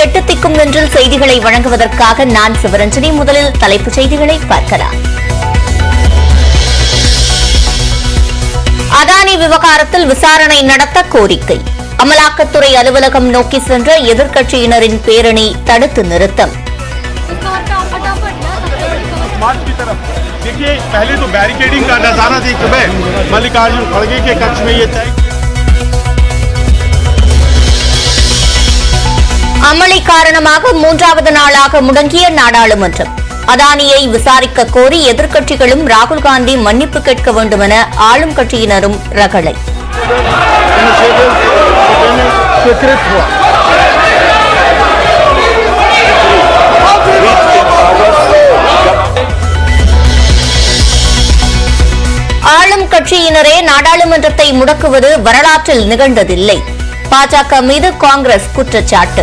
எட்டு திக்கும் வென்றில் செய்திகளை வழங்குவதற்காக நான் சிவரஞ்சனி. முதலில் தலைப்புச் செய்திகளை பார்க்கலாம். அதானி விவகாரத்தில் விசாரணை நடத்த கோரிக்கை. அமலாக்கத்துறை அலுவலகம் நோக்கி சென்ற எதிர்க்கட்சியினரின் பேரணி தடுத்து நிறுத்தம். देखिए पहले तो बैरिकेडिंग का नजारा देख रहे मल्लिकार्जुन खड़गे के कक्ष में ये तय அமளி காரணமாக மூன்றாவது நாளாக முடங்கிய நாடாளுமன்றம். அதானியை விசாரிக்க கோரி எதிர்க்கட்சிகளும் ராகுல் காந்தி மன்னிப்பு கேட்க வேண்டும் என ஆளும் கட்சியினரும் ரகளை. ஆளும் கட்சியினரே நாடாளுமன்றத்தை முடக்குவது வரலாற்றில் நிகழ்ந்ததில்லை. பாஜக மீது காங்கிரஸ் குற்றச்சாட்டு.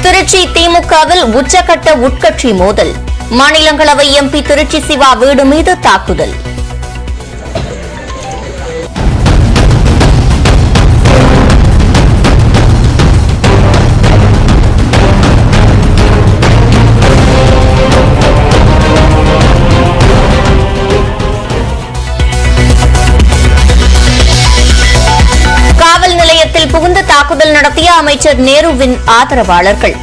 திருச்சி திமுகவில் உச்சகட்ட உட்கட்சி மோதல். மாநிலங்களவை எம்பி திருச்சி சிவா வீடு மீது தாக்குதல். காவல் நிலையத்தில் புகுந்து தாக்குதல் நடத்திய அமைச்சர் நேருவின் ஆதரவாளர்கள்.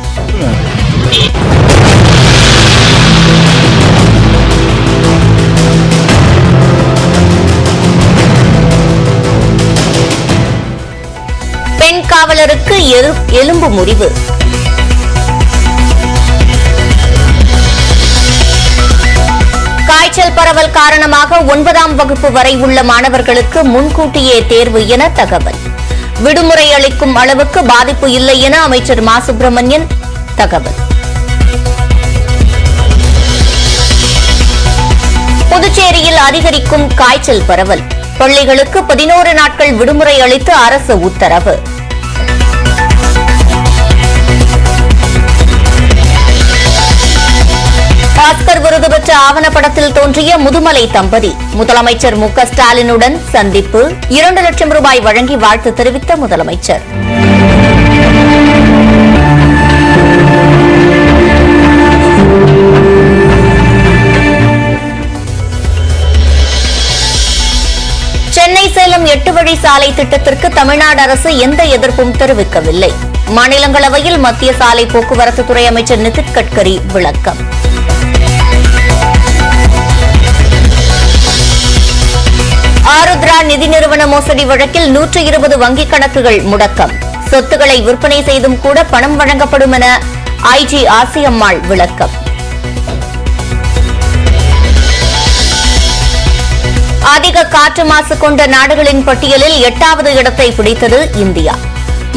பெண் காவலருக்கு எலும்பு முறிவு. காய்ச்சல் பரவல் காரணமாக 9ஆம் வகுப்பு வரை உள்ள மாணவர்களுக்கு முன்கூட்டியே தேர்வு என தகவல். விடுமுறை அளிக்கும் அளவுக்கு பாதிப்பு இல்லை என அமைச்சர் மா சுப்பிரமணியன் தகவல். புதுச்சேரியில் அதிகரிக்கும் காய்ச்சல் பரவல். பள்ளிகளுக்கு 11 நாட்கள் விடுமுறை அளித்து அரசு உத்தரவு. ஆஸ்கர் விருது பெற்ற ஆவணப்படத்தில் தோன்றிய முதுமலை தம்பதி. முதலமைச்சர் மு க ஸ்டாலினுடன் சந்திப்பு. 2 லட்சம் ரூபாய் வழங்கி வாழ்த்து தெரிவித்த முதலமைச்சர். சென்னை சேலம் 8 வழி சாலை திட்டத்திற்கு தமிழ்நாடு அரசு எந்த எதிர்ப்பும் தெரிவிக்கவில்லை. மாநிலங்களவையில் மத்திய சாலை போக்குவரத்து துறை அமைச்சர் நிதின் கட்கரி விளக்கம். ஆருத்ரா நிதி நிறுவன மோசடி வழக்கில் 120 வங்கிக் கணக்குகள் முடக்கம். சொத்துக்களை விற்பனை செய்தும் கூட பணம் வழங்கப்படும் என ஐஜி ஆசியம்மாள் விளக்கம். அதிக காற்று மாசு கொண்ட நாடுகளின் பட்டியலில் 8வது இடத்தை பிடித்தது இந்தியா.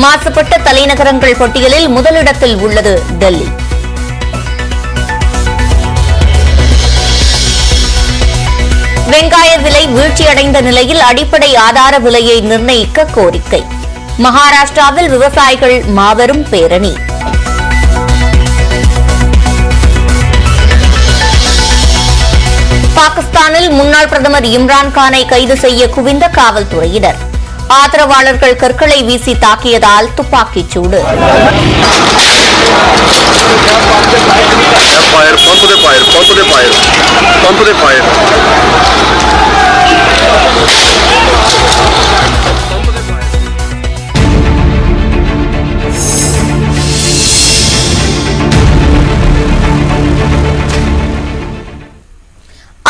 மாசுபட்ட தலைநகரங்கள் பட்டியலில் முதலிடத்தில் உள்ளது டெல்லி. வெங்காய விலை வீழ்ச்சியடைந்த நிலையில் அடிப்படை ஆதார விலையை நிர்ணயிக்க கோரிக்கை. மகாராஷ்டிராவில் விவசாயிகள் மாபெரும் பேரணி. பாகிஸ்தானில் முன்னாள் பிரதமர் இம்ரான்கானை கைது செய்ய குவிந்த காவல்துறையினர். ஆதரவாளர்கள் கற்களை வீசி தாக்கியதால் துப்பாக்கிச் சூடு.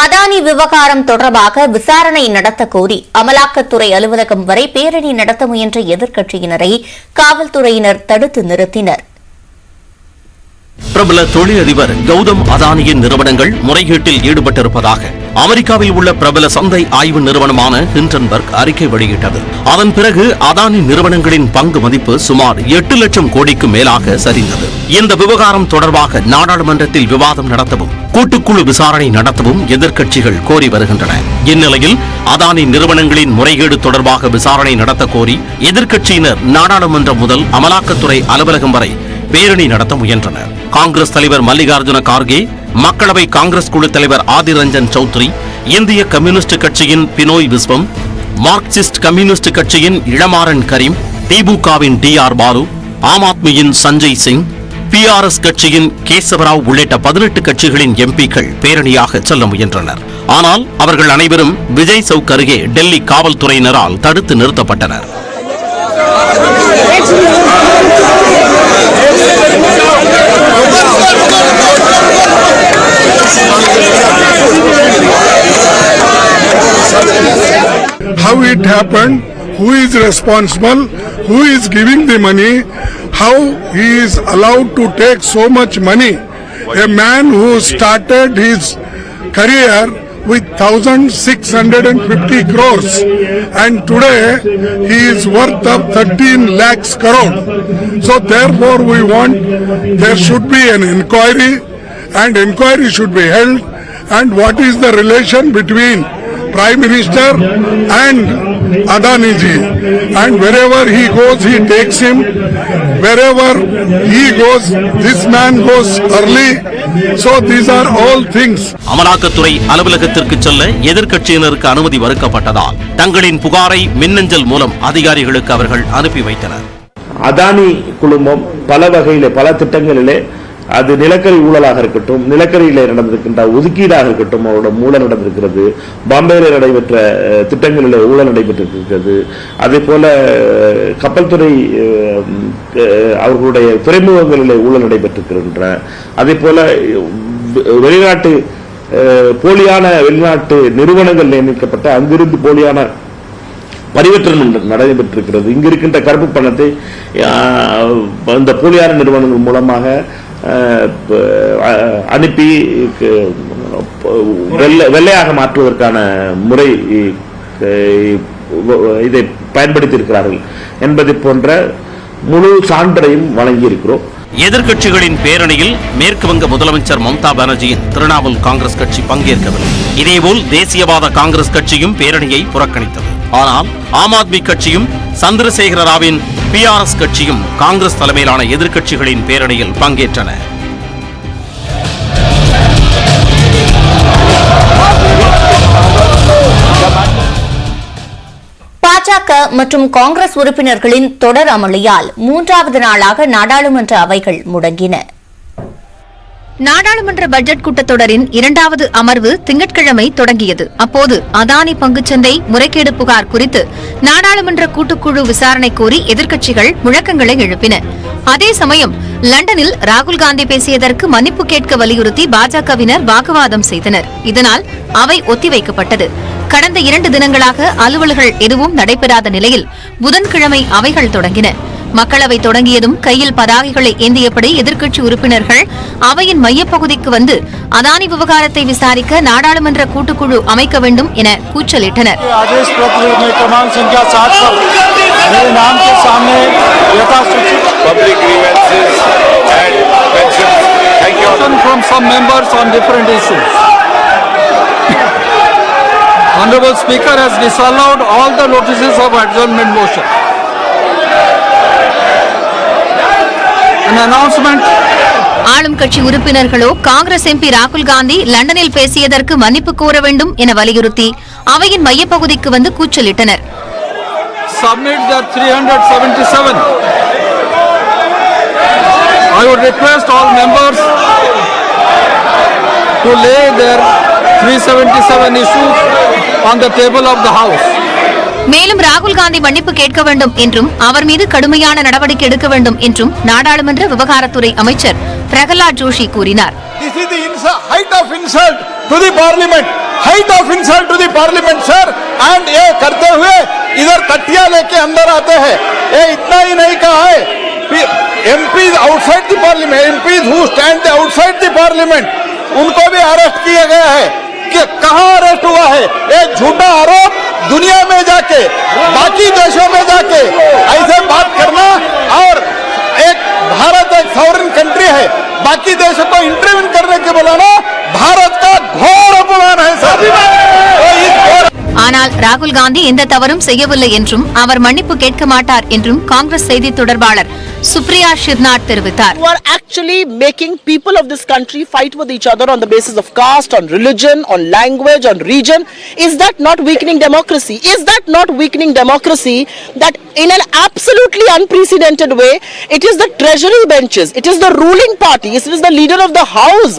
அதானி விவகாரம் தொடர்பாக விசாரணை நடத்த கோரி அமலாக்கத்துறை அலுவலகம் வரை பேரணி நடத்த முயன்ற எதிர்க்கட்சியினரை காவல்துறையினர் தடுத்து நிறுத்தினர். பிரபல தொழிலதிபர் கௌதம் அதானியின் நிறுவனங்கள் முறைகேட்டில் ஈடுபட்டிருப்பதாக அமெரிக்காவில் உள்ள பிரபல சந்தை ஆய்வு நிறுவனமான ஹிண்டன்பர்க் அறிக்கை வெளியிட்டது. அதன் பிறகு அதானி நிறுவனங்களின் பங்கு மதிப்பு சுமார் 8 லட்சம் கோடிக்கு மேலாக சரிந்தது. இந்த விவகாரம் தொடர்பாக நாடாளுமன்றத்தில் விவாதம் நடத்தவும் கூட்டுக்குழு விசாரணை நடத்தவும் எதிர்க்கட்சிகள் கோரி வருகின்றன. இந்நிலையில் அதானி நிறுவனங்களின் முறைகேடு தொடர்பாக விசாரணை நடத்த கோரி எதிர்க்கட்சியினர் நாடாளுமன்றம் முதல் அமலாக்கத்துறை அலுவலகம் வரை பேரணி நடத்த முயன்றனர். காங்கிரஸ் தலைவர் மல்லிகார்ஜுன கார்கே, மக்களவை காங்கிரஸ் குழு தலைவர் ஆதிர் ரஞ்சன் சௌத்ரி, இந்திய கம்யூனிஸ்ட் கட்சியின் பினோய் விஸ்வம், மார்க்சிஸ்ட் கம்யூனிஸ்ட் கட்சியின் இளமாறன் கரீம், திமுகவின் டிஆர் பாலு, ஆம் ஆத்மியின் சஞ்சய் சிங், பிஆர்எஸ் கட்சியின் கேசவராவ் உள்ளிட்ட 18 கட்சிகளின் எம்பிக்கள் பேரணியாக செல்ல முயன்றனர். ஆனால் அவர்கள் அனைவரும் விஜய் சவுக் அருகே டெல்லி காவல்துறையினரால் தடுத்து நிறுத்தப்பட்டனர். How it happened, who is responsible, who is giving the money, how he is allowed to take so much money. A man who started his career with 1,650 crores and today he is worth of 13 lakhs crore. So therefore we want there should be an inquiry and inquiry should be held, and what is the relation between Prime Minister and Adani ji, and wherever he goes he takes him, wherever he goes this man goes early. So these are all things. அமலாக்கத்துறை அலுவலகத்திற்கு செல்ல எதிர்க்கட்சியினருக்கு அனுமதி மறுக்கப்பட்டதால் தங்களின் புகாரை மின்னஞ்சல் மூலம் அதிகாரிகளுக்கு அவர்கள் அனுப்பி வைத்தனர். அதானி குழுமம் பல வகையிலே பல திட்டங்களிலே, அது நிலக்கரி ஊழலாக இருக்கட்டும், நிலக்கரியிலே நடந்திருக்கின்ற ஒதுக்கீடாக இருக்கட்டும், அவரோட ஊழல் நடந்திருக்கிறது. பாம்பேயில நடைபெற்ற திட்டங்களில் ஊழல் நடைபெற்றிருக்கிறது. அதே போல கப்பல் துறை அவர்களுடைய துறைமுகங்களிலே ஊழல் நடைபெற்றிருக்கின்றன. அதே போல வெளிநாட்டு போலியான வெளிநாட்டு நிறுவனங்கள் நியமிக்கப்பட்ட அங்கிருந்து போலியான பரிவர்த்தனை நடைபெற்றிருக்கிறது. இங்கு இருக்கின்ற கருப்பு பணத்தை இந்த போலியான நிறுவனங்கள் மூலமாக அனுப்பி வெள்ளையாக மாற்றுவதற்கான முறை இதை பயன்படுத்தி இருக்கிறார்கள் என்பதை போன்ற முழு சான்றையும் வழங்கி இருக்கிறோம். எதிர்க்கட்சிகளின் பேரணியில் மேற்கு வங்க முதலமைச்சர் மம்தா பானர்ஜியின் திரிணாமுல் காங்கிரஸ் கட்சி பங்கேற்கவில்லை. இதேபோல் தேசியவாத காங்கிரஸ் கட்சியும் பேரணியை புறக்கணித்தது. ஆனால் ஆம் ஆத்மி கட்சியும் சந்திரசேகர ராவின் பிஆர்எஸ் கட்சியும் காங்கிரஸ் தலைமையிலான எதிர்க்கட்சிகளின் பேரணியில் பங்கேற்றன. பாஜக மற்றும் காங்கிரஸ் உறுப்பினர்களின் தொடர் அமளியால் 3வது நாளாக நாடாளுமன்ற அவைகள் முடங்கின. நாடாளுமன்ற பட்ஜெட் கூட்டத்தொடரின் 2வது அமர்வு திங்கட்கிழமை தொடங்கியது. அப்போது அதானி பங்குச்சந்தை முறைகேடு புகார் குறித்து நாடாளுமன்ற கூட்டுக்குழு விசாரணை கோரி எதிர்க்கட்சிகள் முழக்கங்களை எழுப்பின. அதே சமயம் லண்டனில் ராகுல் காந்தி பேசியதற்கு மன்னிப்பு கேட்க வலியுறுத்தி பாஜகவினர் வாக்குவாதம் செய்தனர். இதனால் அவை ஒத்திவைக்கப்பட்டது. கடந்த 2 தினங்களாக அலுவல்கள் எதுவும் நடைபெறாத நிலையில் புதன்கிழமை அவைகள் தொடங்கின. மக்களவை தொடங்கியதும் கையில் பதாகைகளை ஏந்தியபடி எதிர்க்கட்சி உறுப்பினர்கள் அவையின் மையப்பகுதிக்கு வந்து அதானி விவகாரத்தை விசாரிக்க நாடாளுமன்ற கூட்டுக்குழு அமைக்க வேண்டும் என கூச்சலிட்டனர். Honorable Speaker has disallowed all the notices of adjournment motion. An announcement. ஆளும் கட்சி உறுப்பினர்களோ காங்கிரஸ் எம்பி ராகுல் காந்தி லண்டனில் பேசியதற்கு மன்னிப்பு கோர வேண்டும் என வலியுறுத்தி அவையின் மையப்பகுதிக்கு வந்து கூச்சலிட்டனர். Submit the 377. I would request all members to lay their 377 issues on the table of the House. மேலும் ராகுல் காந்தி மன்னிப்பு கேட்க வேண்டும் என்றும் அவர் மீது கடுமையான நடவடிக்கை எடுக்க வேண்டும் என்றும் நாடாளுமன்ற விவகாரத்துறை அமைச்சர் பிரகலாத் ஜோஷி கூறினார். This is the height of insult to the parliament. Height of insult to the parliament, sir. And ये करते हुए इधर कट्टिया लेके अंदर आते हैं. ये इतना ही नहीं कहा है. MPs outside the parliament, MPs who stand outside the parliament, उनको भी अरेस्ट किया गया है. कि कहाँ अरेस्ट हुआ है? ये झूठा आरोप दुनिया में जाके, बाकी देशों में जाके ऐसे बात करना, और एक भारत एक सॉवरेन कंट्री है, बाकी देशों को इंटरवीन करने के बुलाना भारत का घोर अपमान है सर. ஆனால் ராகுல் காந்தி எந்த தவறும் செய்யவில்லை என்றும் அவர் மன்னிப்பு கேட்க மாட்டார் என்றும் காங்கிரஸ் செய்தி தொடர்பாளர் சுப்ரியா ஷிர்னாட் தெரிவித்தார். You are actually making people of this country fight with each other on the basis of caste, on religion, on language, on region. Is that not weakening democracy? Is that not weakening democracy that in an absolutely unprecedented way, it is the treasury benches, it is the ruling party, it is the leader of the house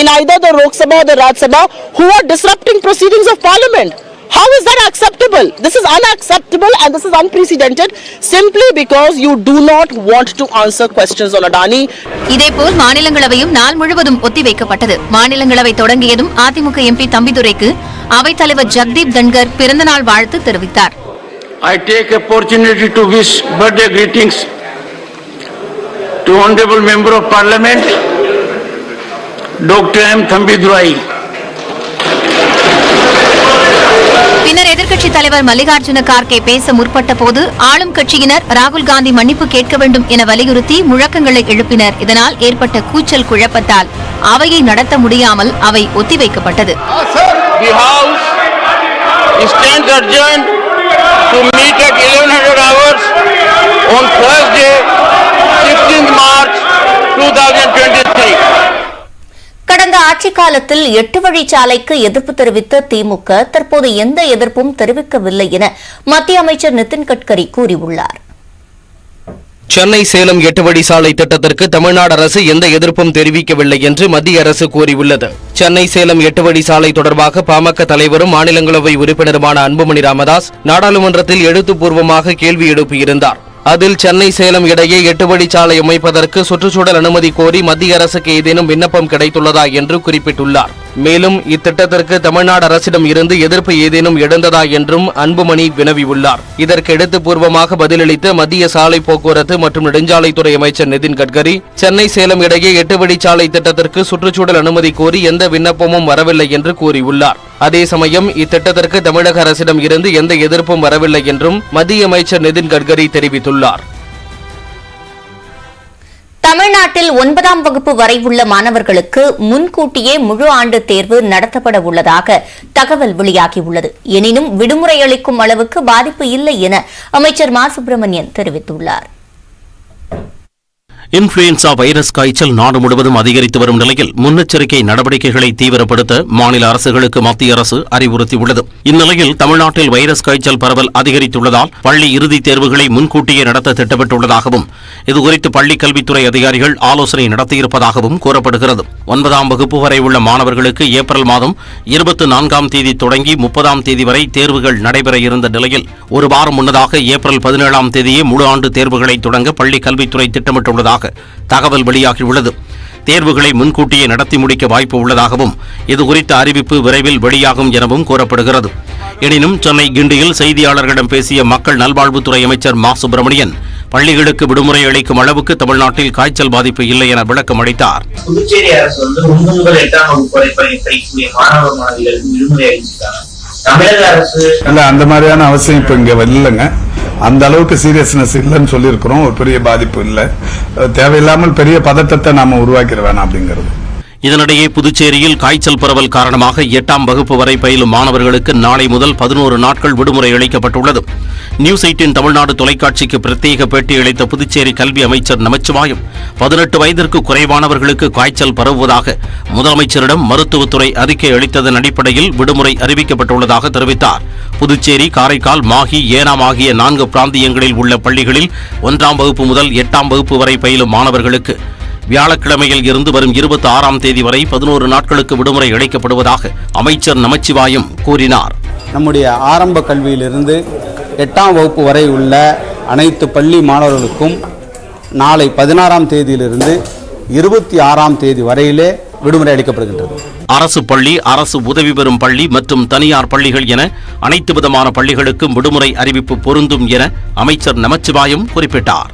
in either the Lok Sabha or the Raj Sabha who are disrupting proceedings of parliament? How is that acceptable? This is unacceptable and this is unprecedented simply because you do not want to answer questions on Adani. இதேபோல் மாநிலங்களவையும் நாள் முழுவதும் ஒத்திவைக்கப்பட்டது. மாநிலங்களவை தொடங்கியதும் AIADMK MP தம்பிதுரைக்கு அவைத் தலைவர் ஜக்தீப் தன்கர் பிறந்தநாள் வாழ்த்து தெரிவித்தார். I take opportunity to wish birthday greetings to Honorable Member of Parliament, Dr. M. Thambidurai. பின்னர் எதிர்க்கட்சித் தலைவர் மல்லிகார்ஜுன கார்கே பேச முற்பட்ட போது ஆளும் கட்சியினர் ராகுல் காந்தி மன்னிப்பு கேட்க வேண்டும் என வலியுறுத்தி முழக்கங்களை எழுப்பினர். இதனால் ஏற்பட்ட கூச்சல் குழப்பத்தால் அவையை நடத்த முடியாமல் அவை ஒத்திவைக்கப்பட்டது. The House stands adjourned to meet at 1100 hours on Thursday, 16th March 2023. கடந்த ஆட்சிக் காலத்தில் 8 வழிச்சாலைக்கு எதிர்ப்பு தெரிவித்த திமுக தற்போது எந்த எதிர்ப்பும் தெரிவிக்கவில்லை என மத்திய அமைச்சர் நிதின் கட்கரி கூறியுள்ளார். சென்னை சேலம் 8 வழிச்சாலை திட்டத்திற்கு தமிழ்நாடு அரசு எந்த எதிர்ப்பும் தெரிவிக்கவில்லை என்று மத்திய அரசு கூறியுள்ளது. சென்னை சேலம் 8 வழிச்சாலை தொடர்பாக பாமக தலைவரும் மாநிலங்களவை உறுப்பினருமான அன்புமணி ராமதாஸ் நாடாளுமன்றத்தில் எழுத்துப்பூர்வமாக கேள்வி எழுப்பியிருந்தார். அதில் சென்னை சேலம் இடையே 8 வழிச்சாலை அமைப்பதற்கு சுற்றுச்சூழல் அனுமதி கோரி மத்திய அரசுக்கு ஏதேனும் விண்ணப்பம் கிடைத்துள்ளதா என்று குறிப்பிட்டுள்ளார். மேலும் இத்திட்டத்திற்கு தமிழ்நாடு அரசிடம் இருந்து எதிர்ப்பு ஏதேனும் எழுந்ததா என்றும் அன்புமணி வினவியுள்ளார். இதற்கு எழுத்துப்பூர்வமாக பதிலளித்த மத்திய சாலை போக்குவரத்து மற்றும் நெடுஞ்சாலைத்துறை அமைச்சர் நிதின் கட்கரி, சென்னை சேலம் இடையே 8 வழிச்சாலை திட்டத்திற்கு சுற்றுச்சூழல் அனுமதி கோரி எந்த விண்ணப்பமும் வரவில்லை என்று கூறியுள்ளார். அதே சமயம் இத்திட்டத்திற்கு தமிழக அரசிடம் இருந்து எந்த எதிர்ப்பும் வரவில்லை என்றும் மத்திய அமைச்சர் நிதின் கட்கரி தெரிவித்துள்ளார். தமிழ்நாட்டில் 9ஆம் வகுப்பு வரை உள்ள மாணவர்களுக்கு முன்கூட்டியே முழு ஆண்டு தேர்வு நடத்தப்பட உள்ளதாக தகவல் வெளியாகியுள்ளது. எனினும் விடுமுறை அளிக்கும் அளவுக்கு பாதிப்பு இல்லை என அமைச்சர் மா சுப்பிரமணியன் தெரிவித்துள்ளார். இன்ஃபுளுவன்சா வைரஸ் காய்ச்சல் நாடு முழுவதும் அதிகரித்து வரும் நிலையில் முன்னெச்சரிக்கை நடவடிக்கைகளை தீவிரப்படுத்த மாநில அரசுகளுக்கு மத்திய அரசு அறிவுறுத்தியுள்ளது. இந்நிலையில் தமிழ்நாட்டில் வைரஸ் காய்ச்சல் பரவல் அதிகரித்துள்ளதால் பள்ளி இறுதித் தேர்வுகளை முன்கூட்டியே நடத்த திட்டமிட்டுள்ளதாகவும் இதுகுறித்து பள்ளிக் கல்வித்துறை அதிகாரிகள் ஆலோசனை நடத்தியிருப்பதாகவும் கூறப்படுகிறது. 9ஆம் வகுப்பு வரை உள்ள மாணவர்களுக்கு ஏப்ரல் மாதம் 24ஆம் தேதி தொடங்கி 30ஆம் தேதி வரை தேர்வுகள் நடைபெற இருந்த நிலையில் ஒரு வாரம் முன்னதாக ஏப்ரல் 17ஆம் தேதியே முழு ஆண்டு தேர்வுகளை தொடங்க பள்ளிக் கல்வித்துறை திட்டமிட்டுள்ளதாக தகவல் வெளியாகியுள்ளது. தேர்வுகளை முன்கூட்டியே நடத்தி முடிக்க வாய்ப்பு உள்ளதாகவும் இதுகுறித்த அறிவிப்பு விரைவில் வெளியாகும் எனவும் கூறப்படுகிறது. எனினும் சென்னை கிண்டியில் செய்தியாளர்களிடம் பேசிய மக்கள் நல்வாழ்வுத்துறை அமைச்சர் மா சுப்பிரமணியன் பள்ளிகளுக்கு விடுமுறை அளிக்கும் அளவுக்கு தமிழ்நாட்டில் காய்ச்சல் பாதிப்பு இல்லை என விளக்கம் அளித்தார். புதுச்சேரி அரசு 1 முதல் 8ஆம் வகுப்பு வரை படிக்கக்கூடிய மாணவ மாணவிகளுக்கு விடுமுறை அளிச்சிருக்காங்க. தமிழக அரசு அந்த மாதிரியான அவசியம் இப்ப இங்க இல்லைங்க. அந்த அளவுக்கு சீரியஸ்னஸ் இல்லைன்னு சொல்லியிருக்கிறோம். ஒரு பெரிய பாதிப்பு இல்லை. தேவையில்லாமல் பெரிய பதட்டத்தை நாம உருவாக்கிட வேணாம் அப்படிங்கிறது. இதனிடையே புதுச்சேரியில் காய்ச்சல் பரவல் காரணமாக 8ஆம் வகுப்பு வரை பயிலும் மாணவர்களுக்கு நாளை முதல் 11 நாட்கள் விடுமுறை அளிக்கப்பட்டுள்ளது. நியூஸ் 18 தமிழ்நாடு தொலைக்காட்சிக்கு பிரத்யேக பேட்டி அளித்த புதுச்சேரி கல்வி அமைச்சர் நமச்சிவாயம் 18 வயதிற்கு குறைவானவர்களுக்கு காய்ச்சல் பரவுவதாக முதலமைச்சரிடம் மருத்துவத்துறை அறிக்கை அளித்ததன் அடிப்படையில் விடுமுறை அறிவிக்கப்பட்டுள்ளதாக தெரிவித்தார். புதுச்சேரி, காரைக்கால், மாஹி, ஏனாம் ஆகிய 4 பிராந்தியங்களில் உள்ள பள்ளிகளில் 1ஆம் வகுப்பு முதல் 8ஆம் வகுப்பு வரை பயிலும் மாணவர்களுக்கு வியாழக்கிழமையில் இருந்து வரும் 26ஆம் தேதி வரை 11 நாட்களுக்கு விடுமுறை அளிக்கப்படுவதாக அமைச்சர் நமச்சிவாயம் கூறினார். நம்முடைய ஆரம்ப கல்வியிலிருந்து 8ஆம் வகுப்பு வரை உள்ள அனைத்து பள்ளி மாணவர்களுக்கும் நாளை 16ஆம் தேதியிலிருந்து 26ஆம் தேதி வரையிலே விடுமுறை அளிக்கப்படுகின்றது. அரசு பள்ளி, அரசு உதவி பெறும் பள்ளி மற்றும் தனியார் பள்ளிகள் என அனைத்து விதமான பள்ளிகளுக்கும் விடுமுறை அறிவிப்பு பொருந்தும் என அமைச்சர் நமச்சிவாயம் குறிப்பிட்டார்.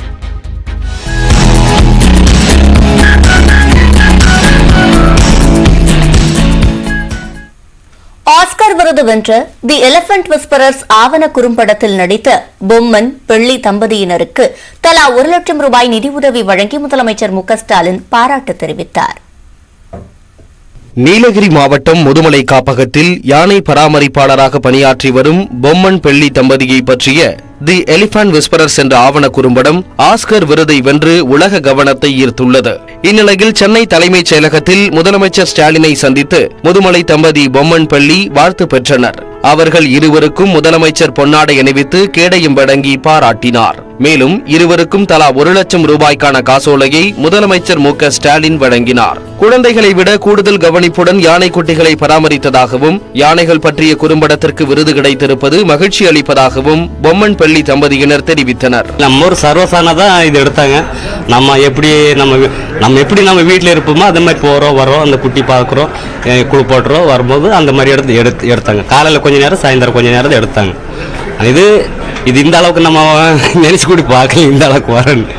ஆஸ்கர் விருது வென்ற தி எலிபென்ட் விஸ்பரர்ஸ் ஆவண குறும்படத்தில் நடித்த பொம்மன் பெள்ளி தம்பதியினருக்கு தலா 1 லட்சம் ரூபாய் நிதியுதவி வழங்கி முதலமைச்சர் மு க ஸ்டாலின் பாராட்டு தெரிவித்தார். நீலகிரி மாவட்டம் முதுமலை காப்பகத்தில் யானை பராமரிப்பாளராக பணியாற்றி வரும் பொம்மன் பெள்ளி தம்பதியை பற்றிய தி எலிபண்ட் விஸ்பரர்ஸ் என்ற ஆவண குறும்படம் ஆஸ்கர் விருதை வென்று உலக கவனத்தை ஈர்த்துள்ளது. இந்நிலையில் சென்னை தலைமைச் செயலகத்தில் முதலமைச்சர் ஸ்டாலினை சந்தித்து முதுமலை தம்பதி பொம்மன் பெள்ளி வாழ்த்து பெற்றனர். அவர்கள் இருவருக்கும் முதலமைச்சர் பொன்னாடை அணிவித்து கேடயம் வழங்கி பாராட்டினார். மேலும் இருவருக்கும் தலா 1 லட்சம் ரூபாய்க்கான காசோலையை முதலமைச்சர் மு.க. ஸ்டாலின் வழங்கினார். குழந்தைகளை விட கூடுதல் கவனிப்புடன் யானை குட்டிகளை பராமரித்ததாகவும் யானைகள் பற்றிய குறும்படத்திற்கு விருது கிடைத்திருப்பது மகிழ்ச்சி அளிப்பதாகவும் பொம்மன் பெள்ளி தம்பதியினர் தெரிவித்தனர். நம்ம ஒரு சர்வசானதான் இது எடுத்தாங்க. நம்ம எப்படி வீட்டில் இருப்போமோ அது மாதிரி போறோம் வரோம், அந்த குட்டி பார்க்குறோம், குளிப்பாட்டுறோம், வரும்போது அந்த மாதிரி எடுத்தாங்க. காலையில் கொஞ்ச நேரம், சாயந்தரம் கொஞ்ச நேரம் எடுத்தாங்க. இது இந்த அளவுக்கு நம்ம நினைச்சு கூட பார்க்கல, இந்த அளவுக்கு வரணும்.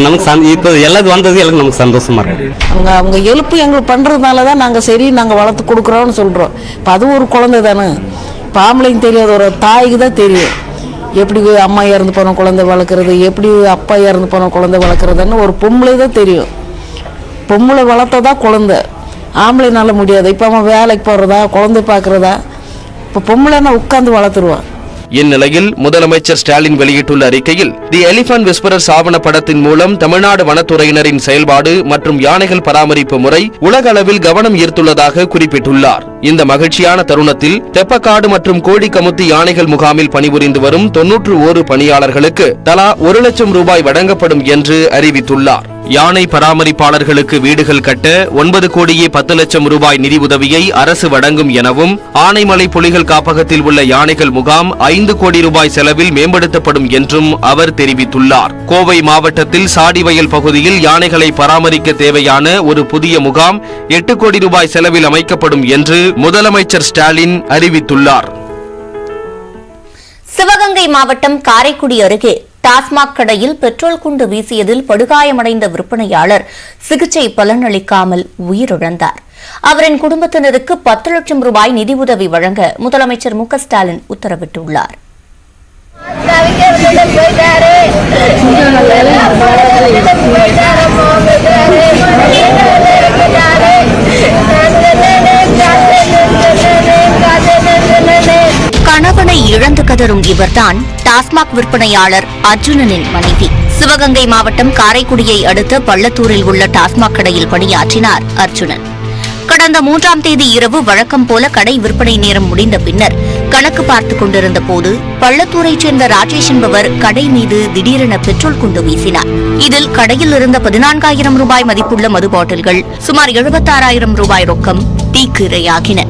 நமக்கு இப்போ எல்லாத்துக்கும் வந்தது எனக்கு நமக்கு சந்தோஷமா இருக்கு. அவங்க எழுப்பு எங்களுக்கு பண்றதுனால தான் நாங்கள் வளர்த்து கொடுக்குறோம்னு சொல்றோம். இப்போ அது ஒரு குழந்தை தானே, இப்போ ஆம்பளைங்க தெரியாது, ஒரு தாய்க்கு தான் தெரியும் எப்படி அம்மா இறந்து போன குழந்தை வளர்க்குறது, எப்படி அப்பா இறந்து போன குழந்தை வளர்க்குறதுன்னு ஒரு பொம்பளை தான் தெரியும். பொம்பளை வளர்த்ததா குழந்தை, ஆம்பளைனால முடியாது. இப்போ அவன் வேலைக்கு போகிறதா குழந்தை பார்க்குறதா, இப்போ பொம்பளைன்னா உட்காந்து வளர்த்துருவான். இந்நிலையில் முதலமைச்சர் ஸ்டாலின் வெளியிட்டுள்ள அறிக்கையில் தி எலிபண்ட் விஸ்பரர்ஸ் ஆவண படத்தின் மூலம் தமிழ்நாடு வனத்துறையினரின் செயல்பாடு மற்றும் யானைகள் பராமரிப்பு முறை உலக அளவில் கவனம் ஈர்த்துள்ளதாக குறிப்பிட்டுள்ளார். இந்த மகிழ்ச்சியான தருணத்தில் தெப்பக்காடு மற்றும் கோடிக்கமுத்தி யானைகள் முகாமில் பணிபுரிந்து வரும் 91 பணியாளர்களுக்கு தலா 1 லட்சம் ரூபாய் வழங்கப்படும் என்று அறிவித்துள்ளார். யானை பராமரிப்பாளர்களுக்கு வீடுகள் கட்ட 9 கோடியே 10 லட்சம் ரூபாய் நிதி உதவியை அரசு வழங்கும் எனவும் ஆனைமலை புலிகள் காப்பகத்தில் உள்ள யானைகள் முகாம் 5 கோடி ரூபாய் செலவில் மேம்படுத்தப்படும் என்றும் அவர் தெரிவித்துள்ளார். கோவை மாவட்டத்தில் சாடிவயல் பகுதியில் யானைகளை பராமரிக்க தேவையான ஒரு புதிய முகாம் 8 கோடி ரூபாய் செலவில் அமைக்கப்படும் என்று முதலமைச்சர் ஸ்டாலின் அறிவித்துள்ளார். சிவகங்கை மாவட்டம் காரைக்குடி அருகே டாஸ்மாக் கடையில் பெட்ரோல் குண்டு வீசியதில் படுகாயமடைந்த விற்பனையாளர் சிகிச்சை பலனளிக்காமல் உயிரிழந்தார். அவரின் குடும்பத்தினருக்கு 10 லட்சம் ரூபாய் நிதியுதவி வழங்க முதலமைச்சர் மு.க. ஸ்டாலின் உத்தரவிட்டுள்ளார். கணவனை இழந்து கதரும் இவர்தான் டாஸ்மாக் விற்பனையாளர் அர்ஜுனனின் மனைவி. சிவகங்கை மாவட்டம் காரைக்குடியை அடுத்த பள்ளத்தூரில் உள்ள டாஸ்மாக் கடையில் பணியாற்றினார் அர்ஜுனன். கடந்த 3ஆம் தேதி இரவு வழக்கம் போல கடை விற்பனை நேரம் முடிந்த பின்னர் கணக்கு பார்த்துக் கொண்டிருந்த போது பள்ளத்தூரைச் சேர்ந்த ராஜேஷ் என்பவர் கடை மீது திடீரென பெட்ரோல் குண்டு வீசினார். இதில் கடையில் இருந்த 14,000 ரூபாய் மதிப்புள்ள மது பாட்டில்கள், சுமார் 76,000 ரூபாய் ரொக்கம் தீக்கு இரையாகின.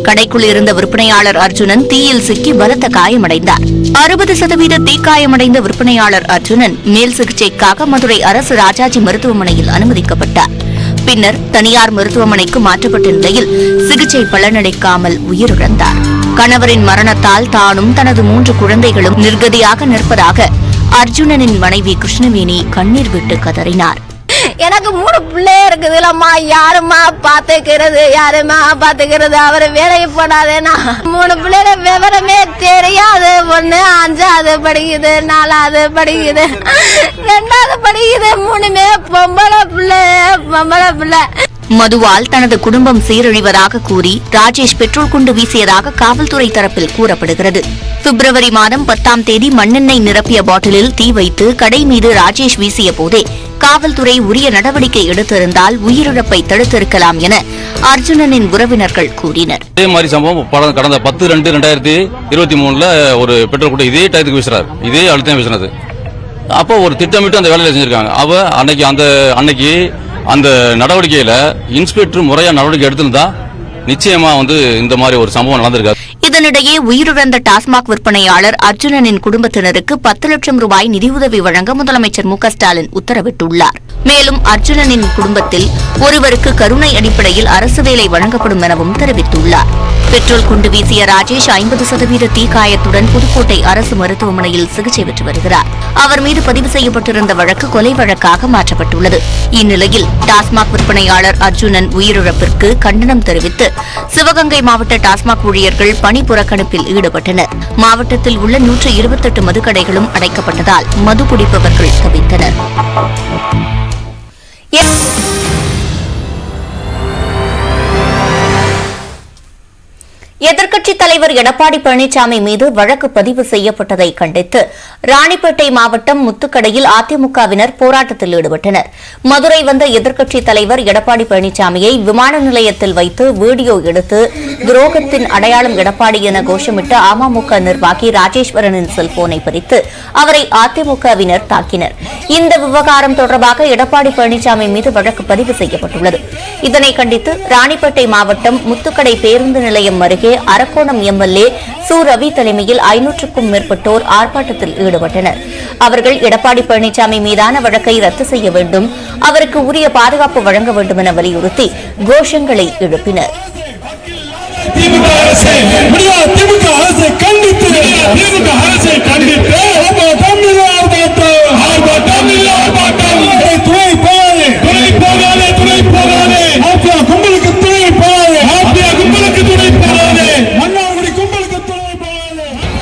கடைக்குள் இருந்த விற்பனையாளர் அர்ஜுனன் தீயில் சிக்கி பலத்த காயமடைந்தார். 60% தீக்காயமடைந்த விற்பனையாளர் அர்ஜுனன் மேல் சிகிச்சைக்காக மதுரை அரசு ராஜாஜி மருத்துவமனையில் அனுமதிக்கப்பட்டார். பின்னர் தனியார் மருத்துவமனைக்கு மாற்றப்பட்ட நிலையில் சிகிச்சை பலனளிக்காமல் உயிரிழந்தார். கணவரின் மரணத்தால் தானும் தனது 3 குழந்தைகளும் நிர்கதியாக நிற்பதாக அர்ஜுனனின் மனைவி கிருஷ்ணவேணி கண்ணீர் விட்டு கதறினார். எனக்கு 3 பிள்ளை இருக்குதுலம்மா, யாருமா பாத்துக்கிறது, அவரு வேலைக்கு போடாதேனா 3 பிள்ளைல விவரமே தெரியாது. 1 5வது படிக்குது, 4வது படிக்குது, 2வது படிக்குது, 3மே பொம்பளை பிள்ளை. மதுவால் தனது குடும்பம் சீரழிவதாக கூறி ராஜேஷ் பெட்ரோல் குண்டு வீசியதாக காவல்துறை தரப்பில் கூறப்படுகிறது. பிப்ரவரி மாதம் 10ஆம் தேதி மண்ணெண்ணெய் நிரப்பிய பாட்டிலில் தீ வைத்து கடை மீது ராஜேஷ் வீசிய போதே காவல்துறை உரிய நடவடிக்கை எடுத்திருந்தால் உயிரிழப்பை தடுத்திருக்கலாம் என அர்ஜுனனின் உறவினர்கள் கூறினர். இதே மாதிரி சம்பவம் கடந்த 10/2/2023 ஒரு பெட்ரோல் குண்டு இதே டயத்துக்கு வீசுறாரு, இதே அழுத்தம் வீசினது. அப்போ ஒரு திட்டமிட்டு அந்த வேலையில செஞ்சிருக்காங்க. அன்னைக்கு அந்த நடவடிக்கையில இன்ஸ்பெக்டர் முறையா நடவடிக்கை எடுத்திருந்தா நிச்சயமா இந்த மாதிரி ஒரு சம்பவம் நடந்திருக்காது. இதனிடையே உயிரிழந்த டாஸ்மாக் விற்பனையாளர் அர்ஜுனனின் குடும்பத்தினருக்கு 10 லட்சம் ரூபாய் நிதியுதவி வழங்க முதலமைச்சர் மு.க. ஸ்டாலின் உத்தரவிட்டுள்ளார். மேலும் அர்ஜுனனின் குடும்பத்தில் ஒருவருக்கு கருணை அடிப்படையில் அரசு வேலை வழங்கப்படும் எனவும் தெரிவித்துள்ளார். பெட்ரோல் குண்டு வீசிய ராஜேஷ் 50% தீக்காயத்துடன் புதுக்கோட்டை அரசு மருத்துவமனையில் சிகிச்சை பெற்று வருகிறார். அவர் மீது பதிவு செய்யப்பட்டிருந்த வழக்கு கொலை வழக்காக மாற்றப்பட்டுள்ளது. இந்நிலையில் டாஸ்மாக் விற்பனையாளர் அர்ஜுனன் உயிரிழப்பிற்கு கண்டனம் தெரிவித்து சிவகங்கை மாவட்ட டாஸ்மாக் ஊழியர்கள் பணி புறக்கணிப்பில் ஈடுபட்டனர். மாவட்டத்தில் உள்ள 128 மதுக்கடைகளும் அடைக்கப்பட்டதால் மது குடிப்பவர்கள் தவித்தனர். எதிர்க்கட்சித் தலைவர் எடப்பாடி பழனிசாமி மீது வழக்கு பதிவு செய்யப்பட்டதை கண்டித்து ராணிப்பேட்டை மாவட்டம் முத்துக்கடையில் அதிமுகவினர் போராட்டத்தில் ஈடுபட்டனர். மதுரை வந்த எதிர்க்கட்சித் தலைவர் எடப்பாடி பழனிசாமியை விமான நிலையத்தில் வைத்து வீடியோ எடுத்து துரோகத்தின் அடையாளம் எடப்பாடி என கோஷமிட்ட அமமுக நிர்வாகி ராஜேஸ்வரனின் செல்போனை பறித்து அவரை அதிமுகவினர் தாக்கினர். இந்த விவகாரம் தொடர்பாக எடப்பாடி பழனிசாமி மீது வழக்கு பதிவு செய்யப்பட்டுள்ளது. இதனை கண்டித்து ராணிப்பேட்டை மாவட்டம் முத்துக்கடை பேருந்து நிலையம் அருகே அரக்கோணம் எம்எல்ஏ சு ரவி தலைமையில் 500க்கும் மேற்பட்டோர் ஆர்ப்பாட்டத்தில் ஈடுபட்டனர். அவர்கள் எடப்பாடி பழனிசாமி மீதான வழக்கை ரத்து செய்ய வேண்டும், அவருக்கு உரிய பாதுகாப்பு வழங்க வேண்டும் என வலியுறுத்தி கோஷங்களை எழுப்பினர்.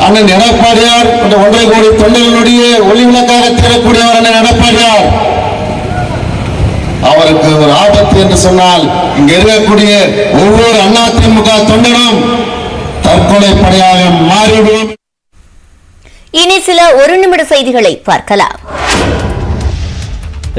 அண்ணன் எடப்பாடியார் 1.5 கோடி தொண்டர்களுடைய ஒளி விளக்காக திகழக்கூடியவர் அண்ணன் எடப்பாடியார். அவருக்கு ஒரு ஆபத்து என்று சொன்னால் இங்க இருக்கக்கூடிய ஒவ்வொரு அதிமுக தொண்டனும் தற்கொலை படையாக மாறிவிடும். இனி சில 1 நிமிட செய்திகளை பார்க்கலாம்.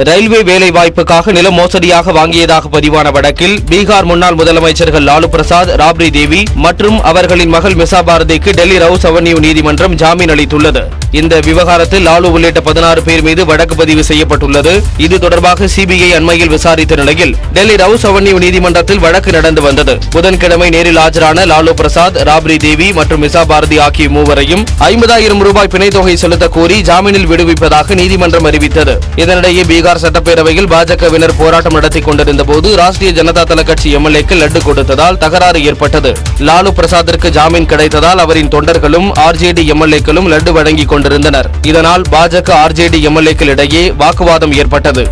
ரயில்வே வேலை வாய்ப்புக்காக நில மோசடியாக வாங்கியதாக பதிவான வழக்கில் பீகார் முன்னாள் முதலமைச்சர்கள் லாலு பிரசாத், ராப்ரி தேவி மற்றும் அவர்களின் மகள் மிசா பாரதிக்கு டெல்லி ரவுஸ் அவென்யூ நீதிமன்றம் ஜாமீன் அளித்துள்ளது. இந்த விவகாரத்தில் லாலு உள்ளிட்ட 16 பேர் மீது வழக்கு பதிவு செய்யப்பட்டுள்ளது. இது தொடர்பாக சிபிஐ அண்மையில் விசாரித்த நிலையில் டெல்லி ரவுஸ் அவென்யூ நீதிமன்றத்தில் வழக்கு நடந்து வந்தது. புதன்கிழமை நேரில் ஆஜரான லாலு பிரசாத், ராப்ரி தேவி மற்றும் மிசா பாரதி ஆகிய மூவரையும் 50,000 ரூபாய் பிணைத் தொகை செலுத்த கோரி ஜாமீனில் விடுவிப்பதாக நீதிமன்றம் அறிவித்தது. இதனிடையே பீகார் சட்டப்பேரவையில் பாஜகவினர் போராட்டம் நடத்திக் கொண்டிருந்த போது ராஷ்டிரிய ஜனதா தள கட்சி எம்எல்ஏக்கள் லட்டு கொடுத்ததால் தகராறு ஏற்பட்டது. லாலு பிரசாத்திற்கு ஜாமீன் கிடைத்ததால் அவரின் தொண்டர்களும் ஆர்ஜேடி எம்எல்ஏக்களும் லட்டு வழங்கிக் கொண்டிருந்தனர். இதனால் பாஜக ஆர்ஜேடி எம்எல்ஏக்கள் இடையே வாக்குவாதம் ஏற்பட்டது.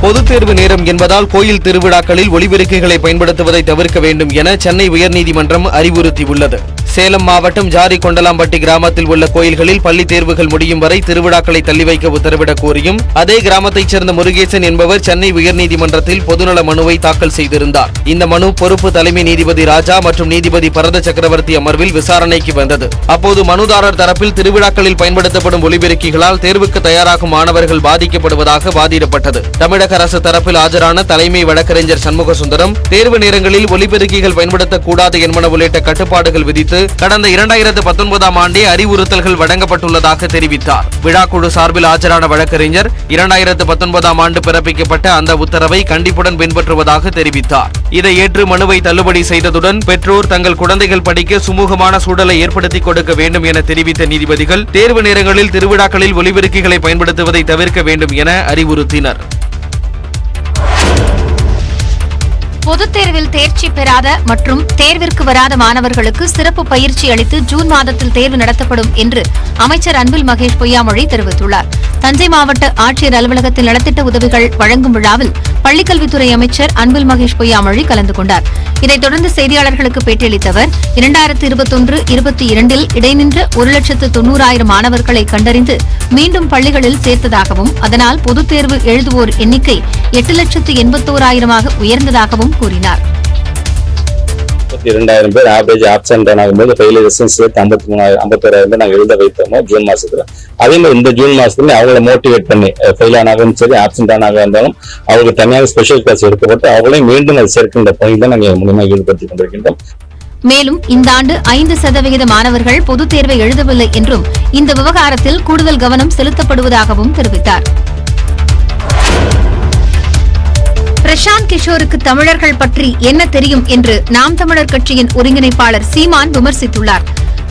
பொதுத் தேர்வு நேரம் என்பதால் கோயில் திருவிழாக்களில் ஒலிபெருக்கிகளை பயன்படுத்துவதை தவிர்க்க வேண்டும் என சென்னை உயர்நீதிமன்றம் அறிவுறுத்தியுள்ளது. சேலம் மாவட்டம் ஜாரி கொண்டலாம்பட்டி கிராமத்தில் உள்ள கோயில்களில் பள்ளி தேர்வுகள் முடியும் வரை திருவிழாக்களை தள்ளி வைக்க உத்தரவிடக் கோரியும் அதே கிராமத்தைச் சேர்ந்த முருகேசன் என்பவர் சென்னை உயர்நீதிமன்றத்தில் பொதுநல மனுவை தாக்கல் செய்திருந்தார். இந்த மனு பொறுப்பு தலைமை நீதிபதி ராஜா மற்றும் நீதிபதி பரத சக்கரவர்த்தி அமர்வில் விசாரணைக்கு வந்தது. அப்போது மனுதாரர் தரப்பில் திருவிழாக்களில் பயன்படுத்தப்படும் ஒலிபெருக்கிகளால் தேர்வுக்கு தயாராகும் மாணவர்கள் பாதிக்கப்படுவதாக வாதிடப்பட்டது. தமிழக அரசு தரப்பில் ஆஜரான தலைமை வழக்கறிஞர் சண்முக சுந்தரம் தேர்வு நேரங்களில் ஒலிபெருக்கிகள் பயன்படுத்தக்கூடாது என்பன உள்ளிட்ட கட்டுப்பாடுகள் விதித்து கடந்த 2019ஆம் ஆண்டே அறிவுறுத்தல்கள் வழங்கப்பட்டுள்ளதாக தெரிவித்தார். விழாக்குழு சார்பில் ஆஜரான வழக்கறிஞர் 2019ஆம் ஆண்டு பிறப்பிக்கப்பட்ட அந்த உத்தரவை கண்டிப்புடன் பின்பற்றுவதாக தெரிவித்தார். இதை ஏற்று மனுவை தள்ளுபடி செய்ததுடன் பெற்றோர் தங்கள் குழந்தைகள் படிக்க சுமூகமான சூழலை ஏற்படுத்திக் கொடுக்க வேண்டும் என தெரிவித்த நீதிபதிகள் தேர்வு நேரங்களில் திருவிழாக்களில் ஒலிபெருக்கிகளை பயன்படுத்துவதை தவிர்க்க வேண்டும் என அறிவுறுத்தினர். பொதுத் தேர்வில் தேர்ச்சி பெறாத மற்றும் தேர்விற்கு வராத மாணவர்களுக்கு சிறப்பு பயிற்சி அளித்து ஜூன் மாதத்தில் தேர்வு நடத்தப்படும் என்று அமைச்சர் அன்பில் மகேஷ் பொய்யாமொழி தெரிவித்துள்ளார். தஞ்சை மாவட்ட ஆட்சியர் அலுவலகத்தில் நலத்திட்ட உதவிகள் வழங்கும் விழாவில் பள்ளிக்கல்வித்துறை அமைச்சர் அன்பில் மகேஷ் பொய்யாமொழி கலந்து கொண்டார். இதைத் தொடர்ந்து செய்தியாளர்களுக்கு பேட்டியளித்த அவர் 2021-22 இடைநின்ற 1,90,000 மாணவர்களை கண்டறிந்து மீண்டும் பள்ளிகளில் சேர்த்ததாகவும் அதனால் பொதுத் தேர்வு எழுதுவோர் எண்ணிக்கை 8,81,000 உயர்ந்ததாகவும் கூறினார். 32,000 பேர் ஆவரேஜ் ஆப்சென்ட் ஆகும்போது ஃபெயிலியர்ஸும் சேர்த்து 51,000 நாங்கள் எழுத வைத்தோமோ ஜூன் மாசத்துல. அதே மாதிரி இந்த ஜூன் மாசத்துல அவங்கள மோட்டிவேட் பண்ணி ஃபெயில் ஆனாலும் சரி ஆப்சென்ட் ஆனாக இருந்தாலும் அவங்களுக்கு தனியாக ஸ்பெஷல் கிளாஸ் எடுக்கப்பட்டு அவங்களையும் மீண்டும் அது சேர்க்கின்ற பணியில் தான் நாங்கள் மூலமாக ஈடுபடுத்திக் கொண்டிருக்கின்றோம். மேலும் இந்த ஆண்டு 5% மாணவர்கள் பொதுத் தேர்வை எழுதவில்லை என்றும் இந்த விவகாரத்தில் கூடுதல் கவனம் செலுத்தப்படுவதாகவும் தெரிவித்தார். பிரசாந்த் கிஷோருக்கு தமிழர்கள் பற்றி என்ன தெரியும் என்று நாம் தமிழர் கட்சியின் ஒருங்கிணைப்பாளர் சீமான் விமர்சித்துள்ளார்.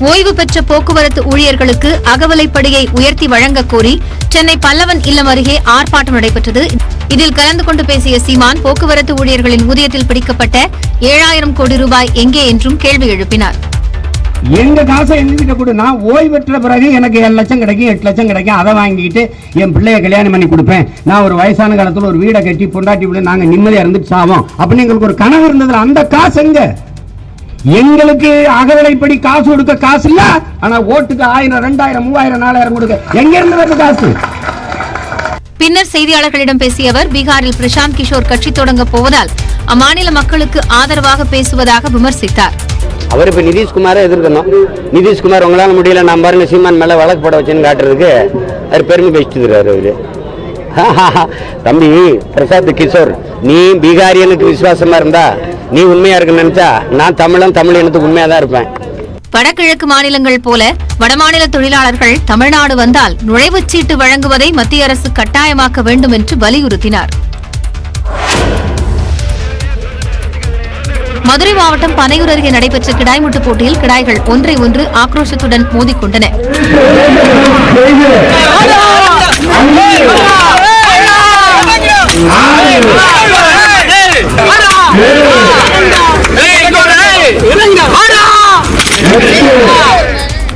ஓய்வு பெற்ற போக்குவரத்து ஊழியர்களுக்கு அகவிலைப்படியை உயர்த்தி வழங்க கோரி சென்னை பல்லவன் இல்லம் அருகே ஆர்ப்பாட்டம் நடைபெற்றது. இதில் கலந்து கொண்டு பேசிய சீமான் போக்குவரத்து ஊழியர்களின் ஊதியத்தில் பிடிக்கப்பட்ட 7,000 கோடி ரூபாய் எங்கே என்றும் கேள்வி எழுப்பினார். எங்க காசை எங்கிட்ட கொடு, நான் ஓய்வு பெற்ற பிறகு எனக்கு 7 லட்சம் கிடைக்கும் 8 லட்சம் கிடைக்கும், அதை வாங்கிட்டு என் பிள்ளைய கல்யாணம் பண்ணி கொடுப்பேன், நான் ஒரு வயசான காலத்துல ஒரு வீடை கட்டி பொண்டாட்டி நாங்க நிம்மதியா இருந்துட்டு சாவோம் அப்படின்னு எங்களுக்கு ஒரு கனவு இருந்ததுல அந்த காசு எங்க? எங்களுக்கு அகவிலைப்படி காசு கொடுக்க காசு இல்ல, ஆனா ஓட்டுக்கு 1000, 2000, 3000, 4000 கொடுக்க எங்க இருந்து வருது காசு? பின்னர் செய்தியாளர்களிடம் பேசிய அவர், பீகாரில் பிரசாந்த் கிஷோர் கட்சி தொடங்க போவதால் அம்மாநில மக்களுக்கு ஆதரவாக பேசுவதாக விமர்சித்தார். அவர் இப்ப நிதிஷ்குமாரை எதிர்க்கணும். நிதிஷ்குமார் உங்களால முடியல, நான் பாருங்க சீமான் மேல வழக்கு போட வச்சேன்னு காட்டுறதுக்கு அவர் பெருமை பேசிட்டு அவரு. தம்பி பிரசாந்த் கிஷோர், நீ பீகாரியனுக்கு விசுவாசமா இருந்தா, நீ உண்மையா இருக்குன்னு நினைச்சா, நான் தமிழ் இனத்துக்கு உண்மையா தான் இருப்பேன். வடகிழக்கு மாநிலங்கள் போல வடமாநில தொழிலாளர்கள் தமிழ்நாடு வந்தால் நுழைவுச் சீட்டு வழங்குவதை மத்திய அரசு கட்டாயமாக்க வேண்டும் என்று வலியுறுத்தினார். மதுரை மாவட்டம் பனையூர் அருகே நடைபெற்ற கிடாய்முட்டு போட்டியில் கிடாய்கள் ஒன்றை ஒன்று ஆக்ரோஷத்துடன் மோதிக்கொண்டன.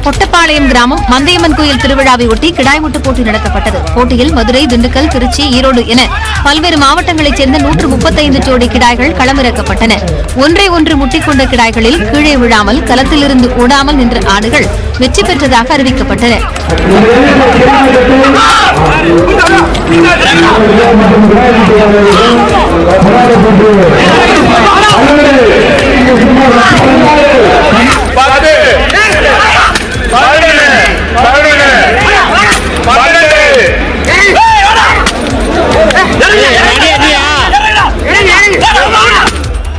பொட்டப்பாளையம் கிராமம் மந்தையம்மன் கோயில் திருவிழாவை ஒட்டி கிடாய்முட்டு போட்டி நடத்தப்பட்டது. போட்டியில் மதுரை, திண்டுக்கல், திருச்சி, ஈரோடு என பல்வேறு மாவட்டங்களைச் சேர்ந்த 135 ஜோடி கிடாய்கள் களமிறக்கப்பட்டன. ஒன்றை ஒன்று முட்டிக்கொண்ட கிடாய்களில் கீழே விழாமல் களத்திலிருந்து ஓடாமல் நின்ற ஆடுகள் வெற்றி பெற்றதாக அறிவிக்கப்பட்டன.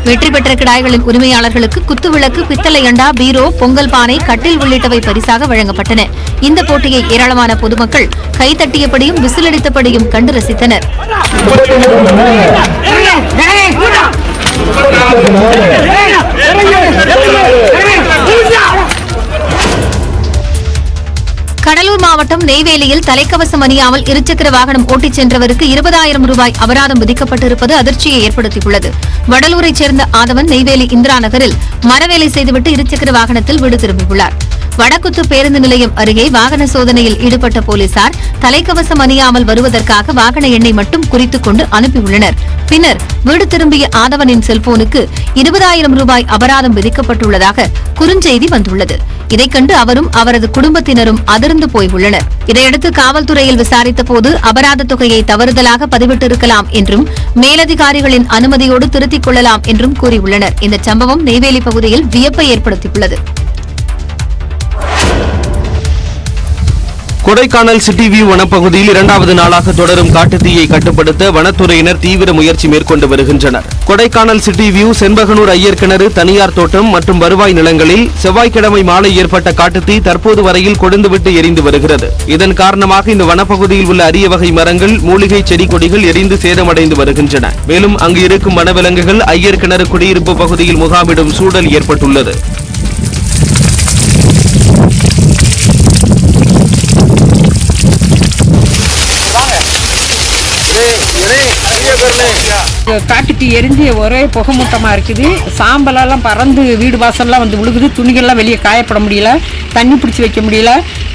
வெற்றி பெற்ற கிடாய்களின் உரிமையாளர்களுக்கு குத்துவிளக்கு, பித்தளை அண்டா, பீரோ, பொங்கல் பானை, கட்டில் உள்ளிட்டவை பரிசாக வழங்கப்பட்டன. இந்த போட்டியை ஏராளமான பொதுமக்கள் கைதட்டியபடியும் விசிலடித்தபடியும் கண்டு ரசித்தனர். கடலூர் மாவட்டம் நெய்வேலியில் தலைக்கவசம் அணியாமல் இருசக்கர வாகனம் ஓட்டிச் சென்றவருக்கு 20,000 ரூபாய் அபராதம் விதிக்கப்பட்டிருப்பது அதிர்ச்சியை ஏற்படுத்தியுள்ளது. வடலூரைச் சேர்ந்த ஆதவன் நெய்வேலி இந்திரா நகரில் மரவேலை செய்துவிட்டு இருசக்கர வாகனத்தில் வீடு திரும்பியுள்ளார். வடக்குத்து பேருந்து நிலையம் அருகே வாகன சோதனையில் ஈடுபட்ட போலீசார் தலைக்கவசம் அணியாமல் வருவதற்காக வாகன எண்ணை மட்டும் குறித்துக் கொண்டு அனுப்பியுள்ளனர். பின்னர் வீடு திரும்பிய ஆதவனின் செல்போனுக்கு 20,000 ரூபாய் அபராதம் விதிக்கப்பட்டுள்ளதாக குறுஞ்செய்தி வந்துள்ளது. இதைக் கண்டு அவரும் அவரது குடும்பத்தினரும் அதிர்ந்து போயுள்ளனர். இதையடுத்து காவல்துறையில் விசாரித்த போது அபராத தொகையை தவறுதலாக பதிவிட்டிருக்கலாம் என்றும் மேலதிகாரிகளின் அனுமதியோடு திருத்திக் கொள்ளலாம் என்றும் கூறியுள்ளனர். இந்த சம்பவம் நெய்வேலி பகுதியில் வியப்பை ஏற்படுத்தியுள்ளது. கொடைக்கானல் சிட்டி வியூ வனப்பகுதியில் 2வது நாளாக தொடரும் காட்டுத்தீயை கட்டுப்படுத்த வனத்துறையினர் தீவிர முயற்சி மேற்கொண்டு வருகின்றனர். கொடைக்கானல் சிட்டி வியூ, செண்பகனூர் ஐயர் கிணறு, தனியார் தோட்டம் மற்றும் வருவாய் நிலங்களில் செவ்வாய்க்கிழமை மாலை ஏற்பட்ட காட்டுத்தீ தற்போது வரையில் கொழுந்துவிட்டு எரிந்து வருகிறது. இதன் காரணமாக இந்த வனப்பகுதியில் உள்ள அரிய வகை மரங்கள், மூலிகை செடி கொடிகள் எரிந்து சேதமடைந்து வருகின்றன. மேலும் அங்கு இருக்கும் வனவிலங்குகள் ஐயர் கிணறு குடியிருப்பு பகுதியில் முகாமிடும் சூழல் ஏற்பட்டுள்ளது. காட்டுத்தீ எரிஞ்சு ஒரே புகைமூட்டமா இருக்குது. சாம்பலெல்லாம் பறந்து வீடு வாசல்லாம் வந்து விழுகுது. துணிகள்லாம் வெளியே காயப்பட முடியல, தண்ணி பிடிச்சி வைக்க முடியல.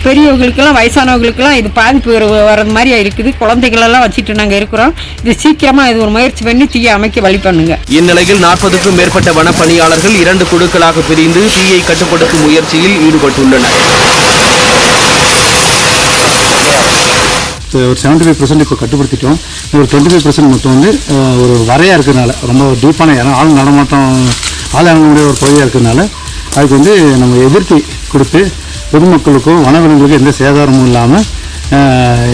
பெரியவங்களுக்கெல்லாம் வயசானவங்களுக்கெல்லாம் இது பாதிப்பு வர்றது மாதிரி இருக்குது. குழந்தைகளெல்லாம் வச்சுட்டு நாங்கள் இருக்கிறோம். இது சீக்கிரமா இது ஒரு முயற்சி பண்ணி தீயை அமைக்க வழி பண்ணுங்க. இந்நிலையில் 40க்கும் மேற்பட்ட வனப்பணியாளர்கள் 2 குழுக்களாக பிரிந்து தீயை கட்டுப்படுத்தும் முயற்சியில் ஈடுபட்டுள்ளனர். ஒரு 75% இப்போ கட்டுப்படுத்திட்டோம். ஒரு 25% மட்டும் வந்து ஒரு வரையாக இருக்கிறதுனால, ரொம்ப டீப்பான இடம், ஆள் நடமாட்டம், ஆள் இறங்கக்கூடிய ஒரு பகுதியாக இருக்கிறதுனால அதுக்கு வந்து நம்ம எதிர்த்து கொடுத்து பொதுமக்களுக்கும் வனவிலங்குகளுக்கும் எந்த சேதாரமும் இல்லாமல்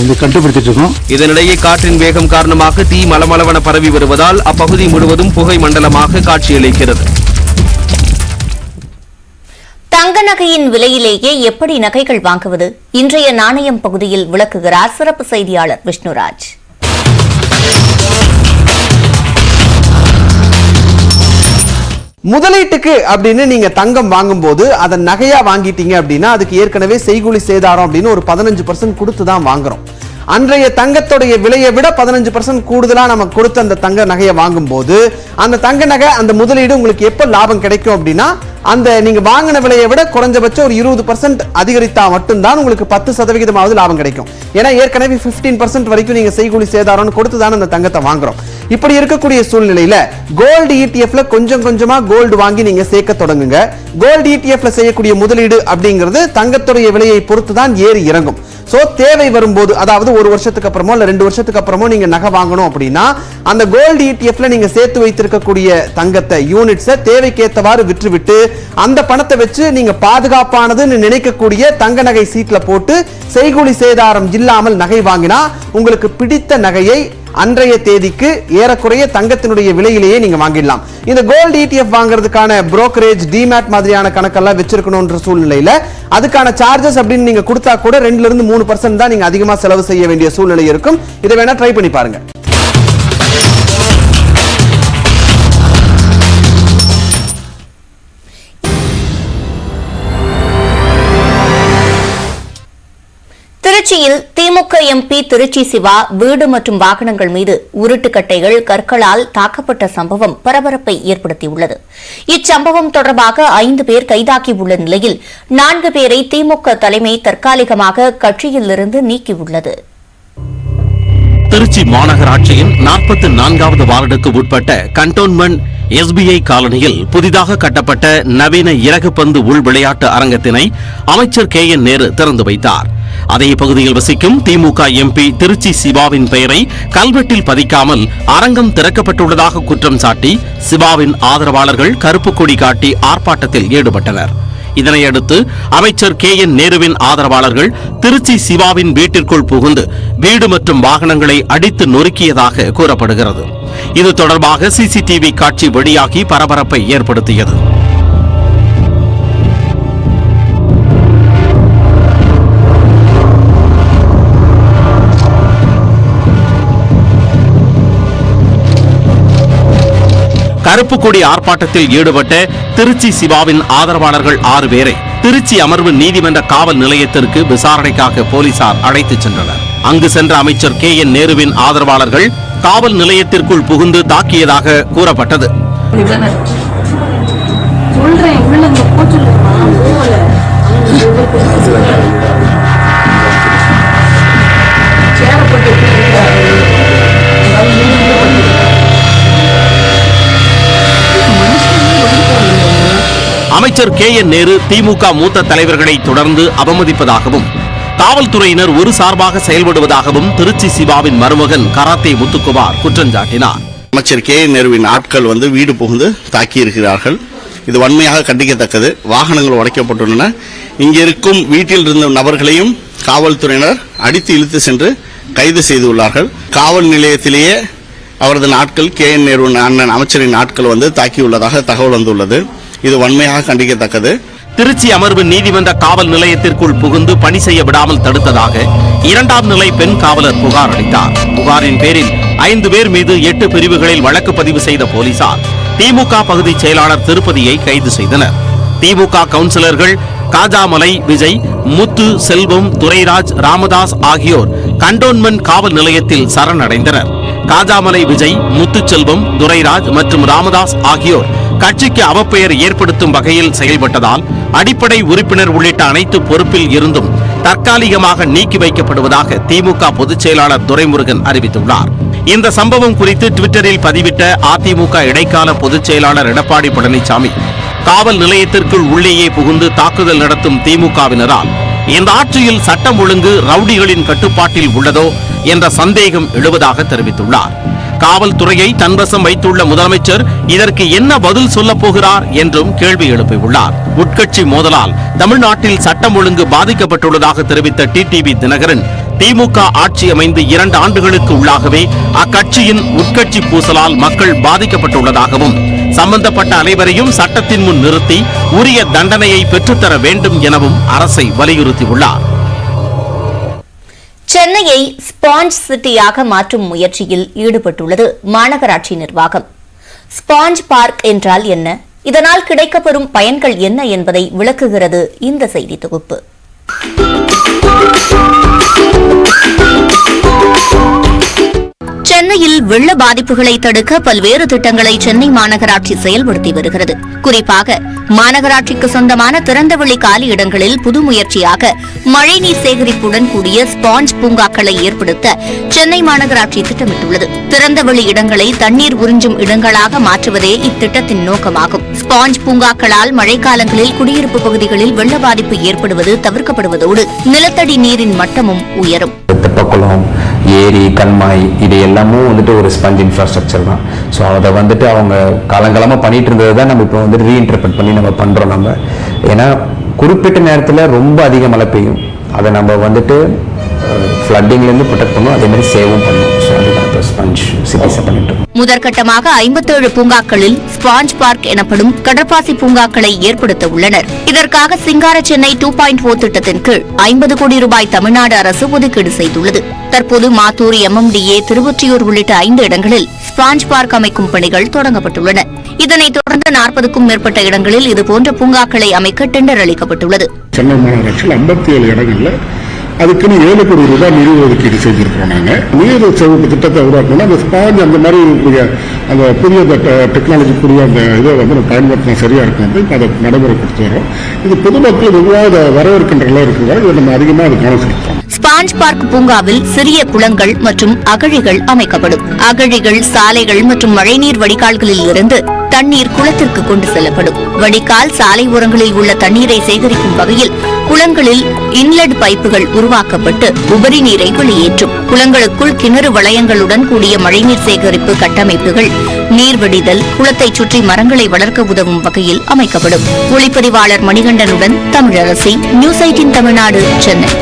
இது கட்டுப்படுத்திட்டு இருக்கோம். இதனிடையே காற்றின் வேகம் காரணமாக தீ மலமளவென பரவி வருவதால் அப்பகுதி முழுவதும் புகை மண்டலமாக காட்சியளிக்கிறது. தங்க நகையின் விலையிலேயே எப்படி நகைகள் வாங்குவது? இன்றைய நாணயம் பகுதியில் விளக்குகிறார் சிறப்பு செய்தியாளர் விஷ்ணுராஜ். முதலீட்டுக்கு அப்படின்னு நீங்க தங்கம் வாங்கும் போது அதை நகையா வாங்கிட்டீங்க அப்படின்னா அதுக்கு ஏற்கனவே செய்கூலி சேதாரம் அப்படின்னு ஒரு 15% கொடுத்து தான் வாங்குறோம். அன்றைய தங்கத்துடைய விலையை விட 15% கூடுதலா நம்ம கொடுத்த அந்த தங்க நகையை வாங்கும் போது அந்த தங்க நகை, அந்த முதலீடு உங்களுக்கு எப்ப லாபம் கிடைக்கும் அப்படின்னா, அந்த நீங்க வாங்கின விலையை விட குறைஞ்சபட்சம் ஒரு 20% அதிகரித்தா மட்டும்தான் உங்களுக்கு 10% லாபம் கிடைக்கும். ஏன்னா ஏற்கனவே 15% வரைக்கும் நீங்க செய்கூலி சேதாரம் கொடுத்து தானே அந்த தங்கத்தை வாங்குறோம். இப்படி இருக்கக்கூடிய சூழ்நிலையில கோல்டு ETF கொஞ்சம் கொஞ்சமா கோல்டு வாங்கி நீங்க சேர்க்க தொடங்குங்க. கோல்டு ETF செய்யக்கூடிய முதலீடு அப்படிங்கிறது தங்கத்துடைய விலையை பொறுத்து தான் ஏறி இறங்கும். சோ தேவை வரும்போது, அதாவது ஒரு வருஷத்துக்கு அப்புறமோ இல்ல 2 வருஷத்துக்கு அப்புறமோ நீங்க நகை வாங்கணும் அப்படின்னா அந்த கோல்டு ETF நீங்க சேர்த்து வைத்திருக்கக்கூடிய தங்கத்தை யூனிட்ஸை தேவைக்கேற்றவாறு விற்றுவிட்டு அந்த பணத்தை வச்சு நீங்க பாதுகாப்பானதுன்னு நினைக்கக்கூடிய தங்க நகை சீட்ல போட்டு செய்கூலி சேதாரம் இல்லாமல் நகை வாங்கினா உங்களுக்கு பிடித்த நகையை அன்றைய தேதிக்கு ஏறக்குறைய தங்கத்தினுடைய விலையிலேயே நீங்க வாங்கிடலாம். இந்த கோல்டு ETF வாங்குறதுக்கான புரோக்கரேஜ், டிமேட் மாதிரியான கணக்கெல்லாம் வச்சிருக்கணும்ன்ற சூழ்நிலையில அதுக்கான சார்ஜஸ் அப்படின்னு நீங்க கொடுத்தா கூட 2-3% தான் நீங்க அதிகமா செலவு செய்ய வேண்டிய சூழ்நிலை இருக்கும். இதை வேணா ட்ரை பண்ணி பாருங்க. திருச்சியில் திமுக MP திருச்சி சிவா வீடு மற்றும் வாகனங்கள் மீது உருட்டுக்கட்டைகள், கற்களால் தாக்கப்பட்ட சம்பவம் பரபரப்பை ஏற்படுத்தியுள்ளது. இச்சம்பவம் தொடர்பாக 5 பேர் கைதாகியுள்ள நிலையில் 4 பேரை திமுக தலைமை தற்காலிகமாக கட்சியிலிருந்து நீக்கியுள்ளது. திருச்சி மாநகராட்சியின் 44வது வார்டுக்கு உட்பட்ட கண்டோன்மெண்ட் SBI காலனியில் புதிதாக கட்டப்பட்ட நவீன இறகுப்பந்து உள் விளையாட்டு அரங்கத்தினை அமைச்சர் KN நேரு திறந்து வைத்தார். அதே பகுதியில் வசிக்கும் திமுக MP திருச்சி சிவாவின் பெயரை கல்வெட்டில் பதிக்காமல் அரங்கம் திறக்கப்பட்டுள்ளதாக குற்றம் சாட்டி சிவாவின் ஆதரவாளர்கள் கருப்பு கொடி காட்டி ஆர்ப்பாட்டத்தில் ஈடுபட்டனர். இதனையடுத்து அமைச்சர் KN நேருவின் ஆதரவாளர்கள் திருச்சி சிவாவின் வீட்டிற்குள் புகுந்து வீடு மற்றும் வாகனங்களை அடித்து நொறுக்கியதாக கூறப்படுகிறது. இது தொடர்பாக CCTV காட்சி வெளியாகி பரபரப்பை ஏற்படுத்தியது. கருப்பு கொடி ஆர்ப்பாட்டத்தில் ஈடுபட்ட திருச்சி சிவாவின் ஆதரவாளர்கள் 6 பேரை திருச்சி அமர்வு நீதிமன்ற காவல் நிலையத்திற்கு விசாரணைக்காக போலீசார் அழைத்துச் சென்றனர். அங்கு சென்ற அமைச்சர் KN நேருவின் ஆதரவாளர்கள் காவல் நிலையத்திற்குள் புகுந்து தாக்கியதாக கூறப்பட்டது. அமைச்சர் KN நேரு திமுக மூத்த தலைவர்களை தொடர்ந்து அவமதிப்பதாகவும் காவல்துறையினர் ஒரு சார்பாக செயல்படுவதாகவும் திருச்சி சிவாவின் மருமகன் கராத்தே முத்துக்குமார் குற்றம் சாட்டினார். அமைச்சர் KN நேருவின் ஆட்கள் வீடு புகுந்து தாக்கி இருக்கிறார்கள். இது வன்மையாக கண்டிக்கத்தக்கது. வாகனங்கள் உடைக்கப்பட்டுள்ளன. இங்கே இருக்கும் வீட்டில் இருந்த நபர்களையும் காவல்துறையினர் அடித்து இழுத்து சென்று கைது செய்துள்ளார்கள். காவல் நிலையத்திலேயே அவரது நாட்கள் KN நேரு அண்ணன் அமைச்சரின் நாட்கள் தாக்கியுள்ளதாக தகவல் வந்துள்ளது. இது வன்மையாக கண்டிக்கத்தக்கது. திருச்சி அமர்வு நீதிமன்ற காவல் நிலையத்திற்குள் புகுந்து பணி செய்ய விடாமல் தடுத்ததாக 2ஆம் நிலை பெண் காவலர் புகார் அளித்தார். புகாரின் பேரில் 5 பேர் மீது 8 பிரிவுகளில் வழக்கு பதிவு செய்த போலீசார் திமுக பகுதி செயலாளர் திருப்பதியை கைது செய்தனர். திமுக கவுன்சிலர்கள் காஜாமலை விஜய், முத்து, செல்வம், துரைராஜ், ராமதாஸ் ஆகியோர் கண்டோன்மெண்ட் காவல் நிலையத்தில் சரணடைந்தனர். காஜாமலை விஜய், முத்துச்செல்வம், துரைராஜ் மற்றும் ராமதாஸ் ஆகியோர் கட்சிக்கு அவப்பெயர் ஏற்படுத்தும் வகையில் செயல்பட்டதால் அடிப்படை உறுப்பினர் உள்ளிட்ட அனைத்து பொறுப்பில் இருந்தும் தற்காலிகமாக நீக்கி வைக்கப்படுவதாக திமுக பொதுச் செயலாளர் துரைமுருகன் அறிவித்துள்ளார். இந்த சம்பவம் குறித்து ட்விட்டரில் பதிவிட்ட அதிமுக இடைக்கால பொதுச் செயலாளர் எடப்பாடி பழனிசாமி, காவல் நிலையத்திற்குள் உள்ளேயே புகுந்து தாக்குதல் நடத்தும் திமுகவினரால் இந்த ஆட்சியில் சட்டம் ஒழுங்கு ரவுடிகளின் கட்டுப்பாட்டில் உள்ளதோ என்ற சந்தேகம் எழுவதாக தெரிவித்துள்ளார். காவல்துறையை தன்வசம் வைத்துள்ள முதலமைச்சர் இதற்கு என்ன பதில் சொல்லப் போகிறார் என்றும் கேள்வி எழுப்பியுள்ளார். உட்கட்சி மோதலால் தமிழ்நாட்டில் சட்டம் ஒழுங்கு பாதிக்கப்பட்டுள்ளதாக தெரிவித்த டிடிவி தினகரன், திமுக ஆட்சி அமைந்து 2 ஆண்டுகளுக்கு உள்ளாகவே அக்கட்சியின் உட்கட்சி பூசலால் மக்கள் பாதிக்கப்பட்டுள்ளதாகவும் சம்பந்தப்பட்ட அனைவரையும் சட்டத்தின் முன் நிறுத்தி உரிய தண்டனையை பெற்றுத்தர வேண்டும் எனவும் அரசை வலியுறுத்தியுள்ளார். சென்னையை ஸ்பாஞ்ச் சிட்டியாக மாற்றும் முயற்சியில் ஈடுபட்டுள்ளது மாநகராட்சி நிர்வாகம். ஸ்பாஞ்ச் பார்க் என்றால் என்ன, இதனால் கிடைக்கப்பெறும் பயன்கள் என்ன என்பதை விளக்குகிறது இந்த செய்தி தொகுப்பு. சென்னையில் வெள்ள பாதிப்புகளை தடுக்க பல்வேறு திட்டங்களை சென்னை மாநகராட்சி செயல்படுத்தி வருகிறது. குறிப்பாக மாநகராட்சிக்கு சொந்தமான திறந்தவெளி காலி இடங்களில் புது முயற்சியாக மழைநீர் சேகரிப்புடன் கூடிய ஸ்பாஞ்ச் பூங்காக்களை ஏற்படுத்த சென்னை மாநகராட்சி திட்டமிட்டுள்ளது. திறந்தவெளி இடங்களை தண்ணீர் உறிஞ்சும் இடங்களாக மாற்றுவதே இத்திட்டத்தின் நோக்கமாகும். ஸ்பாஞ்ச் பூங்காக்களால் மழைக்காலங்களில் குடியிருப்பு பகுதிகளில் வெள்ள பாதிப்பு ஏற்படுவது தவிர்க்கப்படுவதோடு நிலத்தடி நீரின் மட்டமும் உயரும். தெப்பக்குளம், ஏரி, கண்மாய் இது எல்லாமும் வந்துட்டு ஒரு ஸ்பஞ்ச் இன்ஃப்ராஸ்ட்ரக்சர் தான். ஸோ அதை வந்துட்டு அவங்க காலங்காலமாக பண்ணிட்டு இருந்தது தான் நம்ம இப்போ வந்து ரீஇன்டர்பிரட் பண்ணி நம்ம பண்ணுறோம். நம்ம ஏன்னா குறிப்பிட்ட நேரத்தில் ரொம்ப அதிக மழை பெய்யும், அதை நம்ம வந்துட்டு ஃப்ளட்டிங்லேருந்து ப்ரொடெக்ட் பண்ணும், அதே மாதிரி சேவும் பண்ணும். ஸோ அதுதான் இப்போ ஸ்பஞ்ச் சிட்டிஸை பண்ணிட்டு முதற்கட்டமாக 57 பூங்காக்களில் ஸ்பாஞ்ச் பார்க் எனப்படும் கடற்பாசி பூங்காக்களை ஏற்படுத்த உள்ளனர். இதற்காக சிங்கார சென்னை 2.0 திட்டத்தின் கீழ் 50 கோடி ரூபாய் தமிழ்நாடு அரசு ஒதுக்கீடு செய்துள்ளது. தற்போது மாத்தூர், MMDA, திருவொற்றியூர் உள்ளிட்ட 5 இடங்களில் ஸ்பாஞ்ச் பார்க் அமைக்கும் பணிகள் தொடங்கப்பட்டுள்ளன. இதனைத் தொடர்ந்து 40க்கும் மேற்பட்ட இடங்களில் இதுபோன்ற பூங்காக்களை அமைக்க டெண்டர் அளிக்கப்பட்டுள்ளது. சென்னை மாநகராட்சியில் 57 இடங்கள்ல அதுக்குன்னு 7 கோடி ரூபாய் நிதி ஒதுக்கீடு செஞ்சிருக்கிறோம். நாங்கள் நீர் சேமிப்பு திட்டத்தை உருவாக்கணும். அந்த ஸ்பாஞ்ச் அந்த மாதிரி அந்த புதிய டெக்னாலஜிக்குரிய அந்த இதை வந்து நம்ம பயன்படுத்தினா சரியா இருக்கும். இப்போ அதை நடைமுறைப்படுத்தி வரோம். இது பொதுமக்கள் வெகுவாக வரவேற்கின்ற அளவு இருக்கிறதா இதை நம்ம அதிகமாக அது கவனம் செலுத்தோம். ஸ்பாஞ்ச் பார்க் பூங்காவில் சிறிய குளங்கள் மற்றும் அகழிகள் அமைக்கப்படும். அகழிகள், சாலைகள் மற்றும் மழைநீர் வடிகால்களில் இருந்து தண்ணீர் குளத்திற்கு கொண்டு செல்லப்படும். வடிகால், சாலை ஓரங்களில் உள்ள தண்ணீரை சேகரிக்கும் வகையில் குளங்களில் இன்லெட் பைப்புகள் உருவாக்கப்பட்டு உபரி நீரை வெளியேற்றும். குளங்களுக்குள் கிணறு வளையங்களுடன் கூடிய மழைநீர் சேகரிப்பு கட்டமைப்புகள், நீர் வடிதல், குளத்தை சுற்றி மரங்களை வளர்க்க உதவும் வகையில் அமைக்கப்படும். ஒளிப்பதிவாளர் மணிகண்டனுடன் தமிழரசி, நியூஸ் 18 தமிழ்நாடு, சென்னை.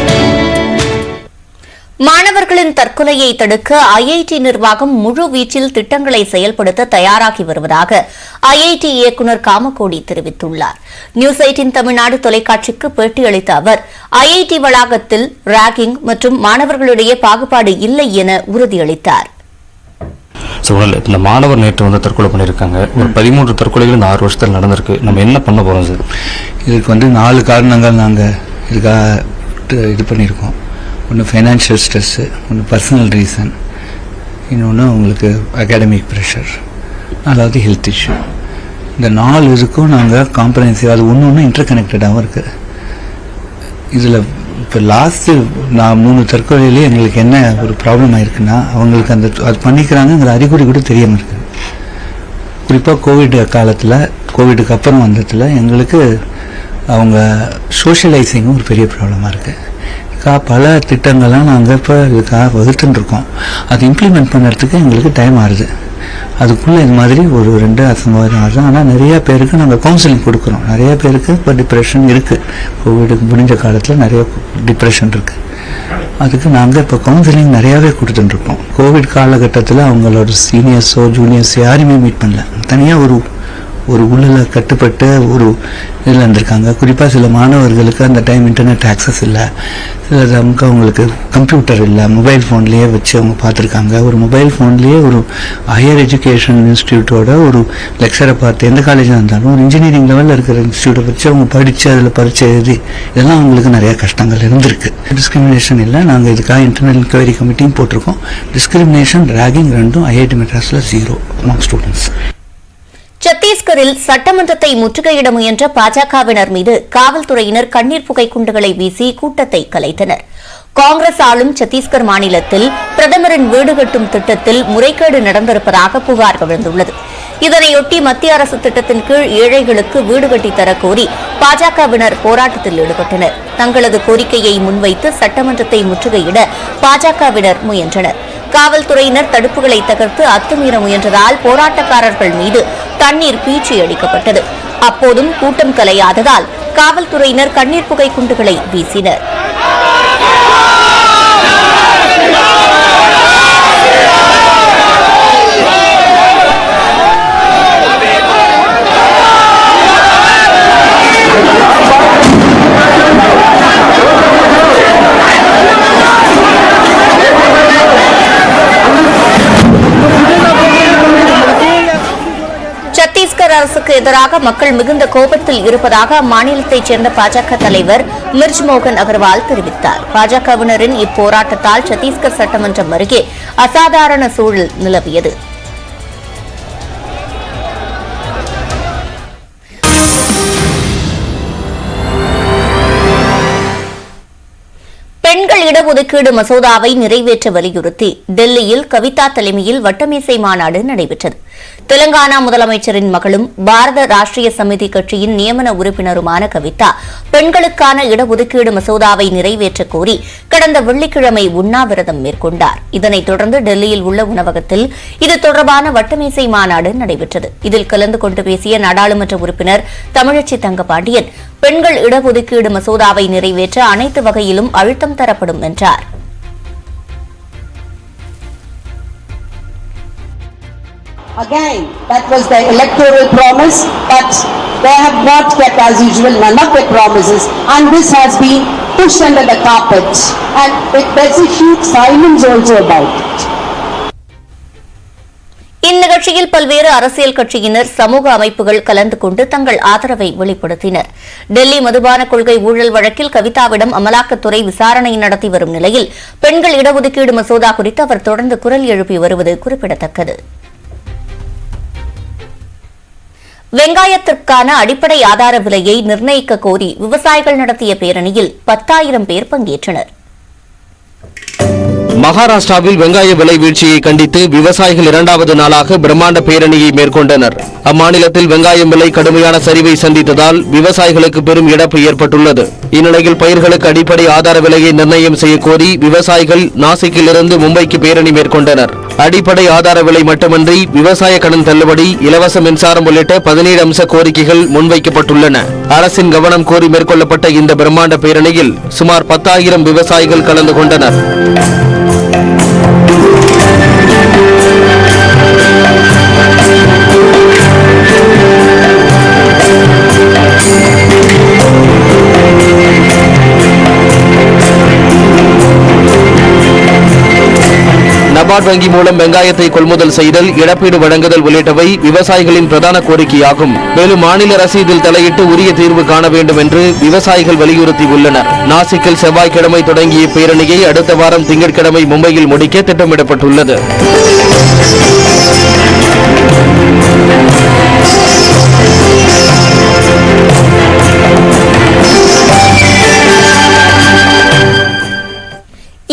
மாணவர்களின் தற்கொலையை தடுக்க IIT நிர்வாகம் முழு வீச்சில் திட்டங்களை செயல்படுத்த தயாராகி வருவதாக IIT இயக்குநர் காமகோடி தெரிவித்துள்ளார். நியூஸ் 18 தமிழ்நாடு தொலைக்காட்சிக்கு பேட்டியளித்த அவர் IIT வளாகத்தில் ராகிங் மற்றும் மாணவர்களிடையே பாகுபாடு இல்லை என உறுதியளித்தார். இந்த மாணவர் நேற்று வந்து தற்கொலை பண்ணியிருக்காங்க. ஒரு 13 தற்கொலைகள் இந்த 6 வருஷத்தில் நடந்திருக்கு. நம்ம என்ன பண்ண போறோம் சார்? இதுக்கு வந்து 4 காரணங்கள் நாங்கள் இதுக்காக இது பண்ணியிருக்கோம். ஒன்று ஃபைனான்ஷியல் ஸ்ட்ரெஸ்ஸு, ஒன்று பர்சனல் ரீசன், இன்னொன்று உங்களுக்கு அகாடமிக் ப்ரெஷர், அதாவது ஹெல்த் இஷ்யூ. இந்த 4 இதுக்கும் நாங்கள் காம்ப்ரஹென்சிவ், அது ஒன்று இன்டர் கனெக்டடாகவும் இருக்குது. இதில் இப்போ லாஸ்ட்டு 3 தற்கொலையிலே எங்களுக்கு என்ன ஒரு ப்ராப்ளம் ஆயிருக்குன்னா, அவங்களுக்கு அது பண்ணிக்கிறாங்கிற அறிகுறி கூட தெரியாமல் இருக்குது. குறிப்பாக கோவிட் காலத்தில், கோவிடுக்கு அப்புறம் வந்ததில் எங்களுக்கு அவங்க சோஷியலைசிங்கும் ஒரு பெரிய ப்ராப்ளமாக இருக்குது. பல திட்டங்கள்லாம் நாங்கள் இப்போ இதுக்காக வகுத்துன்னு இருக்கோம். அது இம்ப்ளிமெண்ட் பண்ணுறதுக்கு எங்களுக்கு டைம் ஆகுது. அதுக்குள்ளே இது மாதிரி ஒரு 2 அசம்பாவிதம் ஆகுது. ஆனால் நிறையா பேருக்கு நாங்கள் கவுன்சிலிங் கொடுக்குறோம். நிறைய பேருக்கு இப்போ டிப்ரெஷன் இருக்குது. கோவிடுக்கு முடிஞ்ச காலத்தில் நிறைய டிப்ரெஷன் இருக்குது. அதுக்கு நாங்கள் இப்போ கவுன்சிலிங் நிறையாவே கொடுத்துட்டுருக்கோம். கோவிட் காலகட்டத்தில் அவங்களோட சீனியர்ஸோ ஜூனியர்ஸோ யாரையுமே மீட் பண்ணல. தனியாக ஒரு உள்ளில் கட்டுப்பட்டு ஒரு இதில் இருந்திருக்காங்க. குறிப்பாக சில மாணவர்களுக்கு அந்த டைம் இன்டர்நெட் ஆக்சஸ் இல்லை, சில அவங்களுக்கு கம்ப்யூட்டர் இல்லை, மொபைல் ஃபோன்லேயே வச்சு அவங்க பார்த்துருக்காங்க. ஒரு மொபைல் ஃபோன்லேயே ஒரு ஹையர் எஜுகேஷன் இன்ஸ்டியூட்டோட ஒரு லெக்சரை பார்த்து, எந்த காலேஜாக இருந்தாலும் ஒரு இன்ஜினியரிங் லெவலில் இருக்கிற இன்ஸ்டியூட்டை வச்சு அவங்க படித்து அதில் பரீட்சை எழுதி, இதெல்லாம் அவங்களுக்கு நிறையா கஷ்டங்கள் இருந்திருக்கு. டிஸ்கிரிமினேஷன் இல்லை. நாங்கள் இதுக்காக இன்டர்னல் இன்கொயரி கமிட்டியும் போட்டிருக்கோம். டிஸ்கிரிமினேஷன், ராகிங் ரெண்டும் IIT மெட்ராஸில் 0 அமாங் ஸ்டூடெண்ட்ஸ். சத்தீஸ்கரில் சட்டமன்றத்தை முற்றுகையிட முயன்ற பாஜகவினர் மீது காவல்துறையினர் கண்ணீர் புகை குண்டுகளை வீசி கூட்டத்தை கலைத்தனர். காங்கிரஸ் ஆளும் சத்தீஸ்கர் மாநிலத்தில் பிரதமரின் வீடு கட்டும் திட்டத்தில் முறைகேடு நடந்திருப்பதாக புகார் எழுந்துள்ளது. இதனையொட்டி மத்திய அரசு திட்டத்தின் கீழ் ஏழைகளுக்கு வீடு கட்டித்தரக் கோரி பாஜகவினர் போராட்டத்தில் ஈடுபட்டனர். தங்களது கோரிக்கையை முன்வைத்து சட்டமன்றத்தை முற்றுகையிட பாஜகவினர் முயன்றனர். காவல்துறையினர் தடுப்புகளை தகர்த்து அத்துமீற முயன்றதால் போராட்டக்காரர்கள் மீது தண்ணீர் பீச்சி அடிக்கப்பட்டது. அப்போதும் கூட்டம் கலையாததால் காவல்துறையினர் கண்ணீர் புகை குண்டுகளை வீசினர். சத்தீஸ்கர் அரசுக்கு எதிராக மக்கள் மிகுந்த கோபத்தில் இருப்பதாக அம்மாநிலத்தைச் சேர்ந்த பாஜக தலைவர் மிர்ஜ் மோகன் அகர்வால் தெரிவித்தார். பாஜகவினரின் இப்போராட்டத்தால் சத்தீஸ்கர் சட்டமன்றம் அருகே அசாதாரண சூழல் நிலவியது. பெண்கள் இடஒதுக்கீடு மசோதாவை நிறைவேற்ற வலியுறுத்தி டெல்லியில் கவிதா தலைமையில் வட்டமேசை மாநாடு நடைபெற்றது. தெலங்கானா முதலமைச்சரின் மகளும் பாரத ராஷ்டிரிய சமிதி கட்சியின் நியமன உறுப்பினருமான கவிதா பெண்களுக்கான இடஒதுக்கீடு மசோதாவை நிறைவேற்றக் கோரி கடந்த வெள்ளிக்கிழமை உண்ணாவிரதம் மேற்கொண்டார். இதனைத் தொடர்ந்து டெல்லியில் உள்ள உணவகத்தில் இது தொடர்பான வட்டமேசை மாநாடு நடைபெற்றது. இதில் கலந்து கொண்டு பேசிய நாடாளுமன்ற உறுப்பினர் தமிழச்சி தங்கபாண்டியன் பெண்கள் இடஒதுக்கீடு மசோதாவை நிறைவேற்ற அனைத்து வகையிலும் அழுத்தம் தரப்படும் என்றார். Again, that was the electoral promise, but they have not kept, as usual, none of their promises, and this has been pushed under the carpet, and there's a huge silence also about it. இந்நிகழ்ச்சியில் பல்வேறு அரசியல் கட்சியினர், சமூக அமைப்புகள் கலந்து கொண்டு தங்கள் ஆதரவை வெளிப்படுத்தினர். டெல்லி மதுபான கொள்கை ஊழல் வழக்கில் கவிதாவிடம் அமலாக்கத்துறை விசாரணை நடத்தி வரும் நிலையில் பெண்கள் இடஒதுக்கீடு மசோதா குறித்து அவர் தொடர்ந்து குரல் எழுப்பி வருவது குறிப்பிடத்தக்கது. வெங்காயத்திற்கான அடிப்படை ஆதார விலையை நிர்ணயிக்க கோரி விவசாயிகள் நடத்திய பேரணியில் 10,000 பேர் பங்கேற்றனர். மகாராஷ்டிராவில் வெங்காய விலை வீழ்ச்சியை கண்டித்து விவசாயிகள் இரண்டாவது நாளாக பிரம்மாண்ட பேரணியை மேற்கொண்டனர். அம்மாநிலத்தில் வெங்காயம் விலை கடுமையான சரிவை சந்தித்ததால் விவசாயிகளுக்கு பெரும் இழப்பு ஏற்பட்டுள்ளது. இந்நிலையில் பயிர்களுக்கு அடிப்படை ஆதார விலையை நிர்ணயம் செய்ய கோரி விவசாயிகள் நாசிக்கிலிருந்து மும்பைக்கு பேரணி மேற்கொண்டனர். அடிப்படை ஆதார விலை மட்டுமின்றி விவசாய கடன் தள்ளுபடி, இலவச மின்சாரம் உள்ளிட்ட 17 அம்ச கோரிக்கைகள் முன்வைக்கப்பட்டுள்ளன. அரசின் கவனம் கோரி மேற்கொள்ளப்பட்ட இந்த பிரம்மாண்ட பேரணியில் சுமார் 10,000 விவசாயிகள் கலந்து கொண்டனர். நபார்ட் வங்கி மூலம் வெங்காயத்தை கொள்முதல் செய்தல், இழப்பீடு வழங்குதல் உள்ளிட்டவை விவசாயிகளின் பிரதான கோரிக்கையாகும். மேலும் மாநில அரசு இதில் தலையிட்டு உரிய தீர்வு காண வேண்டும் என்று விவசாயிகள் வலியுறுத்தியுள்ளனர். நாசிக்கில் செவ்வாய்க்கிழமை தொடங்கிய பேரணியை அடுத்த வாரம் திங்கட்கிழமை மும்பையில் முடிக்க திட்டமிடப்பட்டுள்ளது.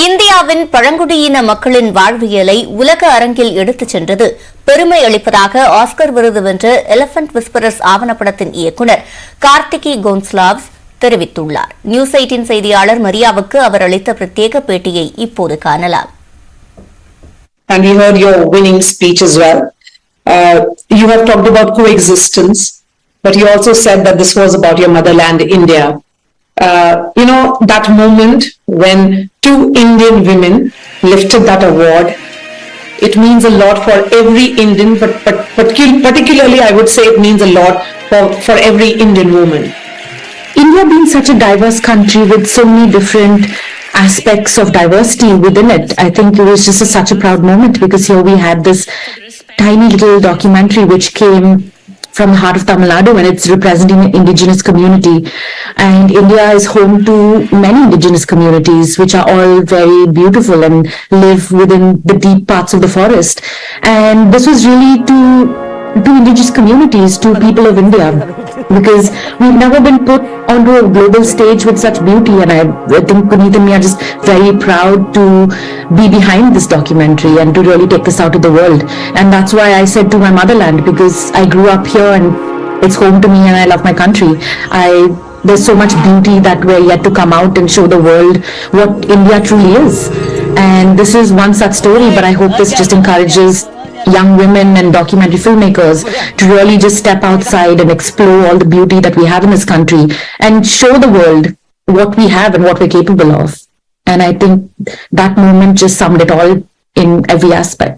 இந்தியாவின் பழங்குடியின மக்களின் வாழ்வியலை உலக அரங்கில் எடுத்துச் சென்றது பெருமை அளிப்பதாக ஆஸ்கர் விருது வென்ற எலிபென்ட் விஸ்பரர்ஸ் ஆவணப்படத்தின் இயக்குநர் கார்த்திகி கோன்ஸ்லாவ்ஸ் தெரிவித்துள்ளார். நியூஸ் 18 செய்தியாளர் மரியாவுக்கு அவர் அளித்த பிரத்யேக பேட்டியை இப்போது காணலாம். And we heard your winning speech as well. You have talked about coexistence, but you also said that this was about your motherland, India. That moment when 2 Indian women lifted that award, it means a lot for every Indian, but particularly I would say it means a lot for every Indian woman. India being such a diverse country with so many different aspects of diversity within it, I think it was just such a proud moment, because here we had this tiny little documentary which came from the heart of Tamil Nadu, and it's representing an indigenous community. And India is home to many indigenous communities which are all very beautiful and live within the deep parts of the forest. And this was really to indigenous communities, to people of India, because we've never been put onto a global stage with such beauty, and I think Puneet and me are just very proud to be behind this documentary and to really take this out to the world. And that's why I said to my motherland, because I grew up here and it's home to me and I love my country. There's so much beauty that we're yet to come out and show the world what India truly is. And this is one such story, but I hope this just encourages young women and documentary filmmakers to really just step outside and explore all the beauty that we have in this country and show the world what we have and what we're capable of. And I think that moment just summed it all in every aspect.